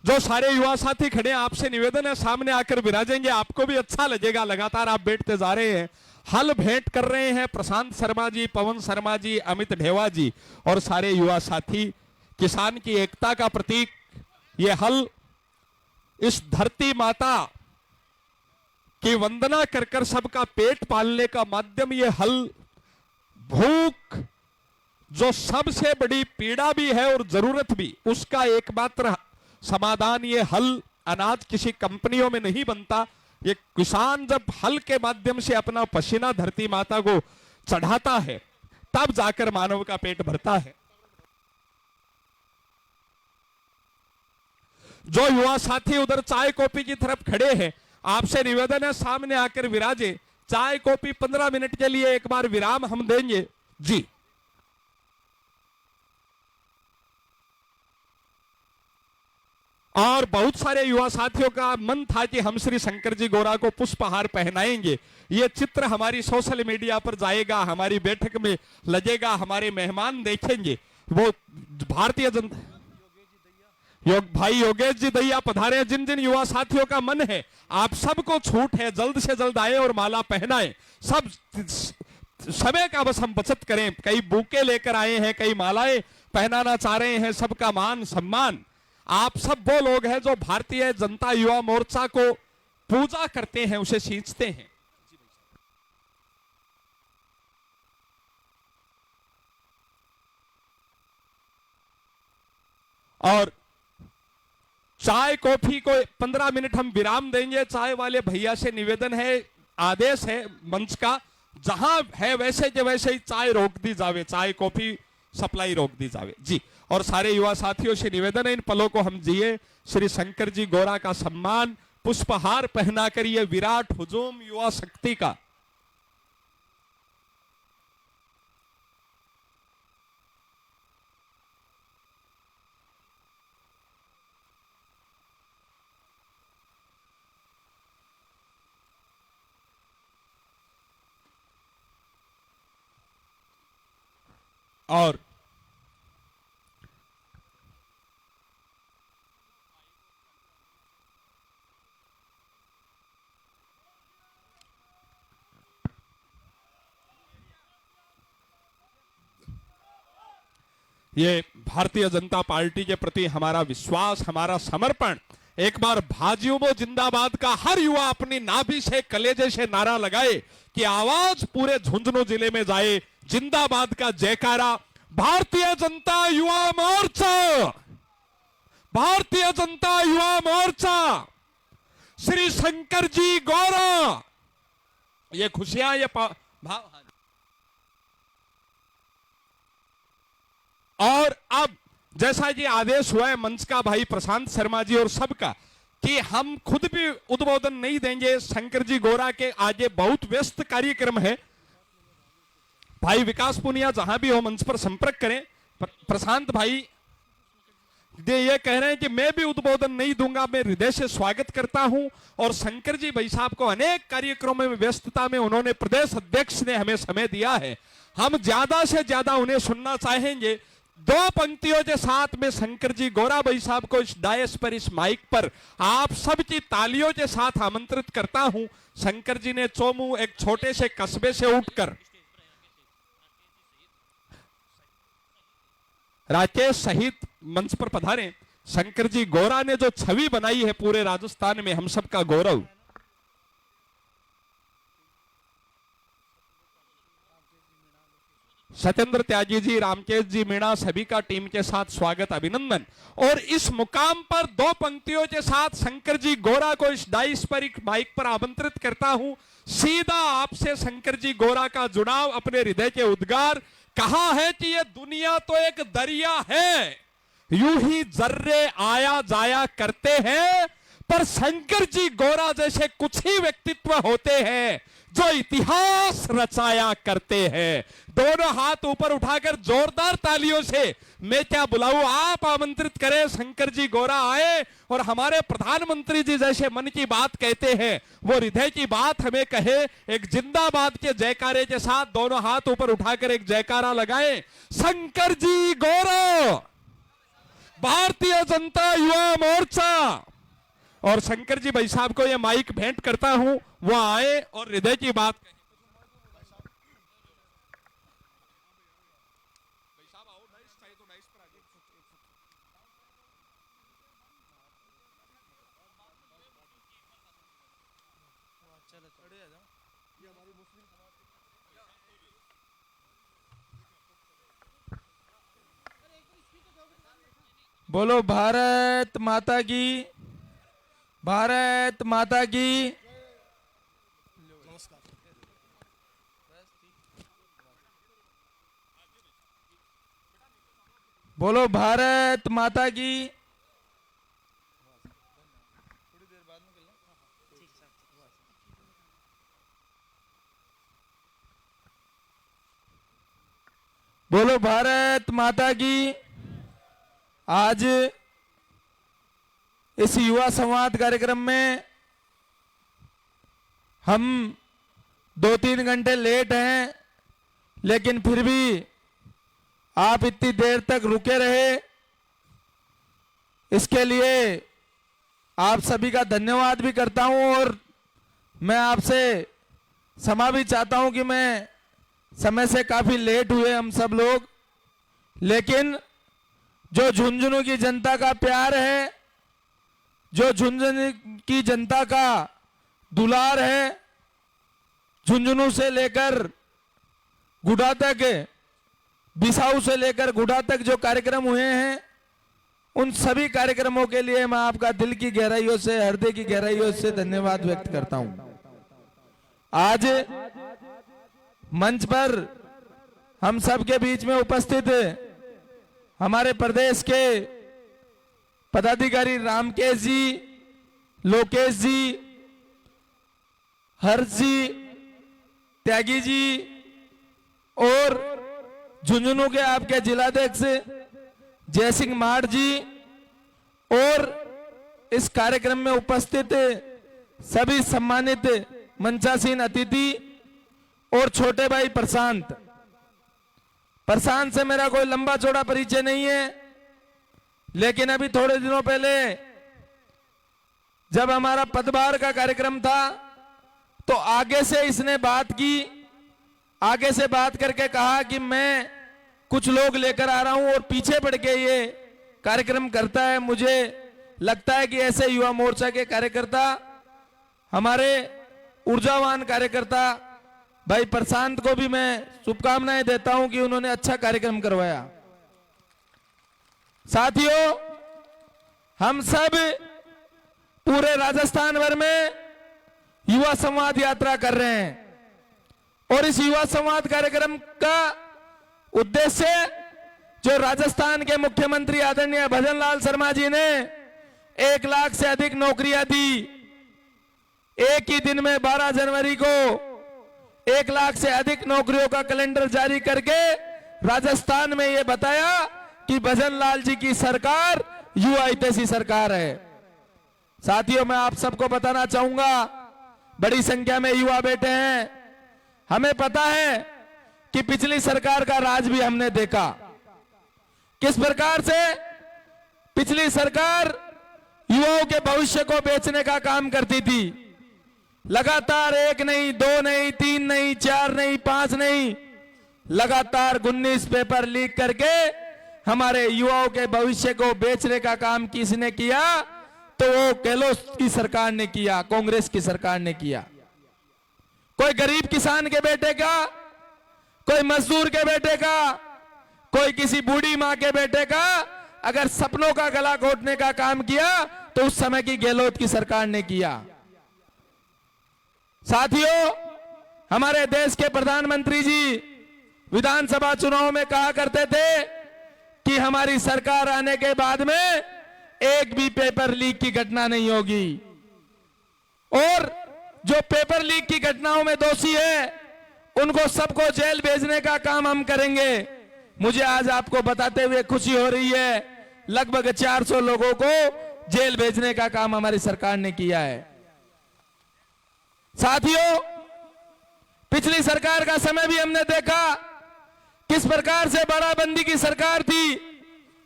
जो सारे युवा साथी खड़े हैं, आपसे निवेदन है सामने आकर विराजेंगे, आपको भी अच्छा लगेगा। लगातार आप बैठते जा रहे हैं। हल भेंट कर रहे हैं प्रशांत शर्मा जी, पवन शर्मा जी, अमित ढेवा जी और सारे युवा साथी। किसान की एकता का प्रतीक ये हल, इस धरती माता की वंदना कर कर सबका पेट पालने का माध्यम ये हल। भूख जो सबसे बड़ी पीड़ा भी है और जरूरत भी, उसका एकमात्र समाधान ये हल। अनाज किसी कंपनियों में नहीं बनता। ये किसान जब हल के माध्यम से अपना पसीना धरती माता को चढ़ाता है, तब जाकर मानव का पेट भरता है। जो युवा साथी उधर चाय कॉफी की तरफ खड़े हैं, आपसे निवेदन है सामने आकर विराजे। चाय कॉफी 15 मिनट के लिए एक बार विराम हम देंगे जी। और बहुत सारे युवा साथियों का मन था कि हम श्री शंकर जी गोरा को पुष्पहार पहनाएंगे। ये चित्र हमारी सोशल मीडिया पर जाएगा, हमारी बैठक में लगेगा, हमारे मेहमान देखेंगे। वो भारतीय जनता भाई योगेश जी दैया पधारे। जिन जिन युवा साथियों का मन है, आप सबको छूट है, जल्द से जल्द आए और माला पहनाएं। सब समय का बस हम बचत करें। कई बुके लेकर आए हैं, कई मालाएं पहनाना चाह रहे हैं। सबका मान सम्मान। आप सब वो लोग हैं जो भारतीय जनता युवा मोर्चा को पूजा करते हैं, उसे सींचते हैं। और चाय कॉफी को 15 मिनट हम विराम देंगे। चाय वाले भैया से निवेदन है, आदेश है मंच का, जहां है वैसे के वैसे ही चाय रोक दी जावे, चाय कॉफी सप्लाई रोक दी जावे जी। और सारे युवा साथियों से निवेदन है, इन पलों को हम जिए। श्री शंकर जी गोरा का सम्मान पुष्पहार पहनाकर ये विराट हुजूम युवा शक्ति का और ये भारतीय जनता पार्टी के प्रति हमारा विश्वास, हमारा समर्पण। एक बार भाजयुमो जिंदाबाद का हर युवा अपनी नाभि से, कलेजे से नारा लगाए कि आवाज पूरे झुंझुनू जिले में जाए। जिंदाबाद का जयकारा। भारतीय जनता युवा मोर्चा, भारतीय जनता युवा मोर्चा, श्री शंकर जी गौरा। ये खुशियां, ये भाव। और अब जैसा कि आदेश हुआ है मंच का भाई प्रशांत शर्मा जी और सबका, कि हम खुद भी उद्बोधन नहीं देंगे। शंकर जी गोरा के आगे बहुत व्यस्त कार्यक्रम है। भाई विकास पुनिया जहां भी हो मंच पर संपर्क करें। प्रशांत भाई ये कह रहे हैं कि मैं भी उद्बोधन नहीं दूंगा। मैं हृदय से स्वागत करता हूं। और शंकर जी भाई साहब को अनेक कार्यक्रमों में व्यस्तता में उन्होंने, प्रदेश अध्यक्ष ने हमें समय दिया है। हम ज्यादा से ज्यादा उन्हें सुनना चाहेंगे। 2 पंक्तियों के साथ में शंकर जी गोरा भाई साहब को इस डायस पर, इस माइक पर आप सबकी तालियों के साथ आमंत्रित करता हूं। शंकर जी ने चोमू एक छोटे से कस्बे से उठकर राकेश सहित मंच पर पधारे। शंकर जी गोरा ने जो छवि बनाई है पूरे राजस्थान में, हम सबका गौरव। सत्येंद्र त्यागी जी, रामकेश जी मीणा, सभी का टीम के साथ स्वागत, अभिनंदन। और इस मुकाम पर 2 पंक्तियों के साथ शंकर जी गोरा को इस डाइस पर, एक माइक पर आमंत्रित करता हूं। सीधा आपसे शंकर जी गोरा का जुड़ाव, अपने हृदय के उद्गार। कहा है कि ये दुनिया तो एक दरिया है, यूं ही जर्रे आया जाया करते हैं, पर शंकर जी गोरा जैसे कुछ ही व्यक्तित्व होते हैं जो इतिहास रचाया करते हैं। दोनों हाथ ऊपर उठाकर जोरदार तालियों से मैं क्या बुलाऊं, आप आमंत्रित करें। शंकर जी गोरा आए और हमारे प्रधानमंत्री जी जैसे मन की बात कहते हैं, वो हृदय की बात हमें कहे। एक जिंदाबाद के जयकारे के साथ दोनों हाथ ऊपर उठाकर एक जयकारा लगाएं। शंकर जी गोरा, भारतीय जनता युवा मोर्चा। और शंकर जी भाई साहब को यह माइक भेंट करता हूं, वो आए और हृदय की बात कहें। बोलो भारत माता की, भारत माता की। बोलो भारत माता की। बोलो भारत माता की। आज इस युवा संवाद कार्यक्रम में हम 2-3 घंटे लेट हैं, लेकिन फिर भी आप इतनी देर तक रुके रहे, इसके लिए आप सभी का धन्यवाद भी करता हूं। और मैं आपसे क्षमा भी चाहता हूं कि मैं समय से काफी लेट हुए हम सब लोग, लेकिन जो झुंझुनू की जनता का प्यार है, जो झुंझुनू की जनता का दुलार है, झुंझुनू से लेकर गुडा तक, बिसाऊ से लेकर गुडा तक जो कार्यक्रम हुए हैं, उन सभी कार्यक्रमों के लिए मैं आपका दिल की गहराइयों से, हृदय की गहराइयों से धन्यवाद व्यक्त करता हूं। आज मंच पर हम सबके बीच में उपस्थित हमारे प्रदेश के पदाधिकारी रामकेश जी, लोकेश जी, हर्ष जी, त्यागी जी और झुंझुनू के आपके जिलाध्यक्ष जयसिंह माड़ जी और इस कार्यक्रम में उपस्थित सभी सम्मानित मंचासीन अतिथि और छोटे भाई प्रशांत से मेरा कोई लंबा चौड़ा परिचय नहीं है, लेकिन अभी थोड़े दिनों पहले जब हमारा पदभार का कार्यक्रम था तो आगे से इसने बात की, आगे से बात करके कहा कि मैं कुछ लोग लेकर आ रहा हूं और पीछे पड़ के ये कार्यक्रम करता है। मुझे लगता है कि ऐसे युवा मोर्चा के कार्यकर्ता, हमारे ऊर्जावान कार्यकर्ता भाई प्रशांत को भी मैं शुभकामनाएं देता हूं कि उन्होंने अच्छा कार्यक्रम करवाया। साथियों, हम सब पूरे राजस्थान भर में युवा संवाद यात्रा कर रहे हैं और इस युवा संवाद कार्यक्रम का उद्देश्य जो राजस्थान के मुख्यमंत्री आदरणीय भजनलाल शर्मा जी ने 1 लाख से अधिक नौकरियां दी, एक ही दिन में 12 जनवरी को 1 लाख से अधिक नौकरियों का कैलेंडर जारी करके राजस्थान में यह बताया कि भजनलाल जी की सरकार युवा हितैषी सरकार है। साथियों, मैं आप सबको बताना चाहूंगा, बड़ी संख्या में युवा बैठे हैं। हमें पता है कि पिछली सरकार का राज भी हमने देखा, किस प्रकार से पिछली सरकार युवाओं के भविष्य को बेचने का काम करती थी। लगातार 1 नहीं, 2 नहीं, 3 नहीं, 4 नहीं, 5 नहीं, लगातार 19 पेपर लीक करके हमारे युवाओं के भविष्य को बेचने का काम किसने किया? तो वो गहलोत की सरकार ने किया, कांग्रेस की सरकार ने किया। कोई गरीब किसान के बेटे का, कोई मजदूर के बेटे का, कोई किसी बूढ़ी मां के बेटे का अगर सपनों का गला घोटने का काम किया तो उस समय की गहलोत की सरकार ने किया। साथियों, हमारे देश के प्रधानमंत्री जी विधानसभा चुनाव में कहा करते थे कि हमारी सरकार आने के बाद में एक भी पेपर लीक की घटना नहीं होगी और जो पेपर लीक की घटनाओं में दोषी है उनको सबको जेल भेजने का काम हम करेंगे। मुझे आज आपको बताते हुए खुशी हो रही है, लगभग 400 लोगों को जेल भेजने का काम हमारी सरकार ने किया है। साथियों, पिछली सरकार का समय भी हमने देखा किस प्रकार से बड़ाबंदी की सरकार थी,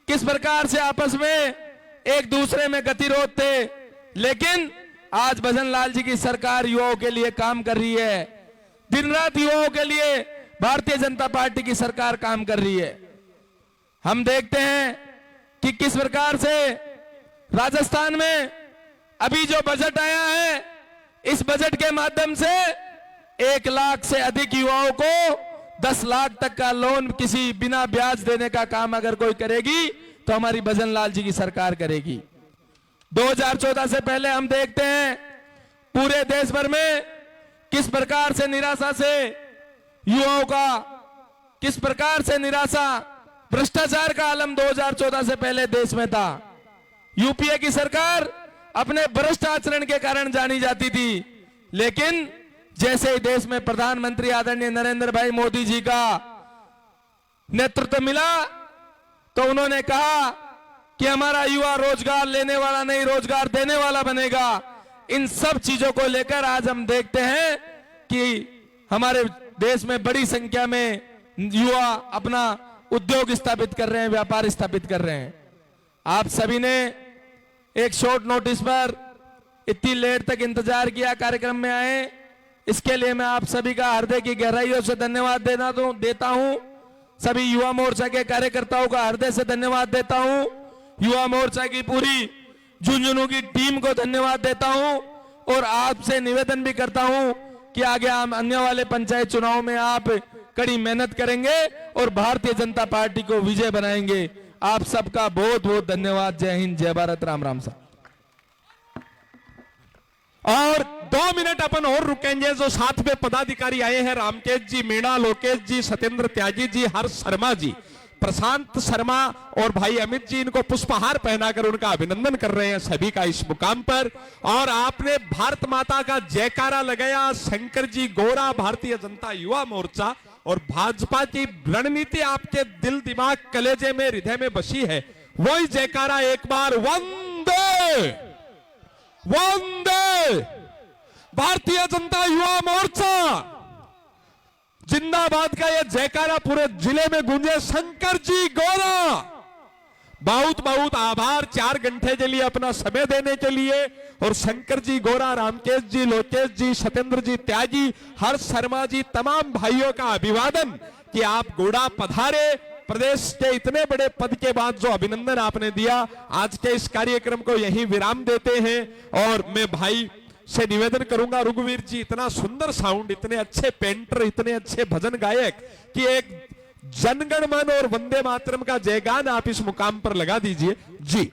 किस प्रकार से आपस में एक दूसरे में गतिरोध थे, लेकिन आज भजनलाल जी की सरकार युवाओं के लिए काम कर रही है। दिन रात युवाओं के लिए भारतीय जनता पार्टी की सरकार काम कर रही है। हम देखते हैं कि किस प्रकार से राजस्थान में अभी जो बजट आया है, इस बजट के माध्यम से 1 लाख से अधिक युवाओं को 10 लाख तक का लोन किसी बिना ब्याज देने का काम अगर कोई करेगी तो हमारी भजनलाल जी की सरकार करेगी। 2014 से पहले हम देखते हैं पूरे देश भर में किस प्रकार से निराशा से युवाओं का, किस प्रकार से निराशा, भ्रष्टाचार का आलम 2014 से पहले देश में था। यूपीए की सरकार अपने भ्रष्ट आचरण के कारण जानी जाती थी, लेकिन जैसे ही देश में प्रधानमंत्री आदरणीय नरेंद्र भाई मोदी जी का नेतृत्व मिला तो उन्होंने कहा कि हमारा युवा रोजगार लेने वाला नहीं, रोजगार देने वाला बनेगा। इन सब चीजों को लेकर आज हम देखते हैं कि हमारे देश में बड़ी संख्या में युवा अपना उद्योग स्थापित कर रहे हैं, व्यापार स्थापित कर रहे हैं। आप सभी ने एक शॉर्ट नोटिस पर इतनी लेट तक इंतजार किया, कार्यक्रम में आए, इसके लिए मैं आप सभी का हृदय की गहराइयों से धन्यवाद देता हूं। सभी युवा मोर्चा के कार्यकर्ताओं का हृदय से धन्यवाद देता हूं। युवा मोर्चा की पूरी झुंझुनू की टीम को धन्यवाद देता हूं और आपसे निवेदन भी करता हूं कि आगे हम आने वाले पंचायत चुनाव में आप कड़ी मेहनत करेंगे और भारतीय जनता पार्टी को विजय बनाएंगे। आप सबका बहुत बहुत धन्यवाद। जय हिंद, जय भारत, राम राम साहब। और 2 मिनट अपन और रुकेंगे। जो साथ में पदाधिकारी आए हैं, रामकेश जी, मीणा, लोकेश जी, सत्येंद्र त्यागी जी, हर्ष शर्मा जी, प्रशांत शर्मा और भाई अमित जी, इनको पुष्पहार पहनाकर उनका अभिनंदन कर रहे हैं सभी का इस मुकाम पर। और आपने भारत माता का जयकारा लगाया। शंकर जी गोरा, भारतीय जनता युवा मोर्चा और भाजपा की रणनीति आपके दिल, दिमाग, कलेजे में, हृदय में बसी है। वही जयकारा एक बार, वंदे वंदे भारतीय जनता युवा मोर्चा जिंदाबाद का यह जयकारा पूरे जिले में गूंजे। शंकर जी गोरा, बहुत बहुत आभार 4 घंटे के लिए अपना समय देने के लिए। और शंकर जी गोरा, रामकेश जी, लोकेश जी, सत्येंद्र जी त्यागी, हर्ष शर्मा जी, तमाम भाइयों का अभिवादन कि आप गोड़ा पधारे। प्रदेश के इतने बड़े पद के बाद जो अभिनंदन आपने दिया, आज के इस कार्यक्रम को यहीं विराम देते हैं। और मैं भाई से निवेदन करूंगा, रघुवीर जी, इतना सुंदर साउंड, इतने अच्छे पेंटर, इतने अच्छे भजन गायक, कि एक जनगण मन और वंदे मातरम का जयगान आप इस मुकाम पर लगा दीजिए जी।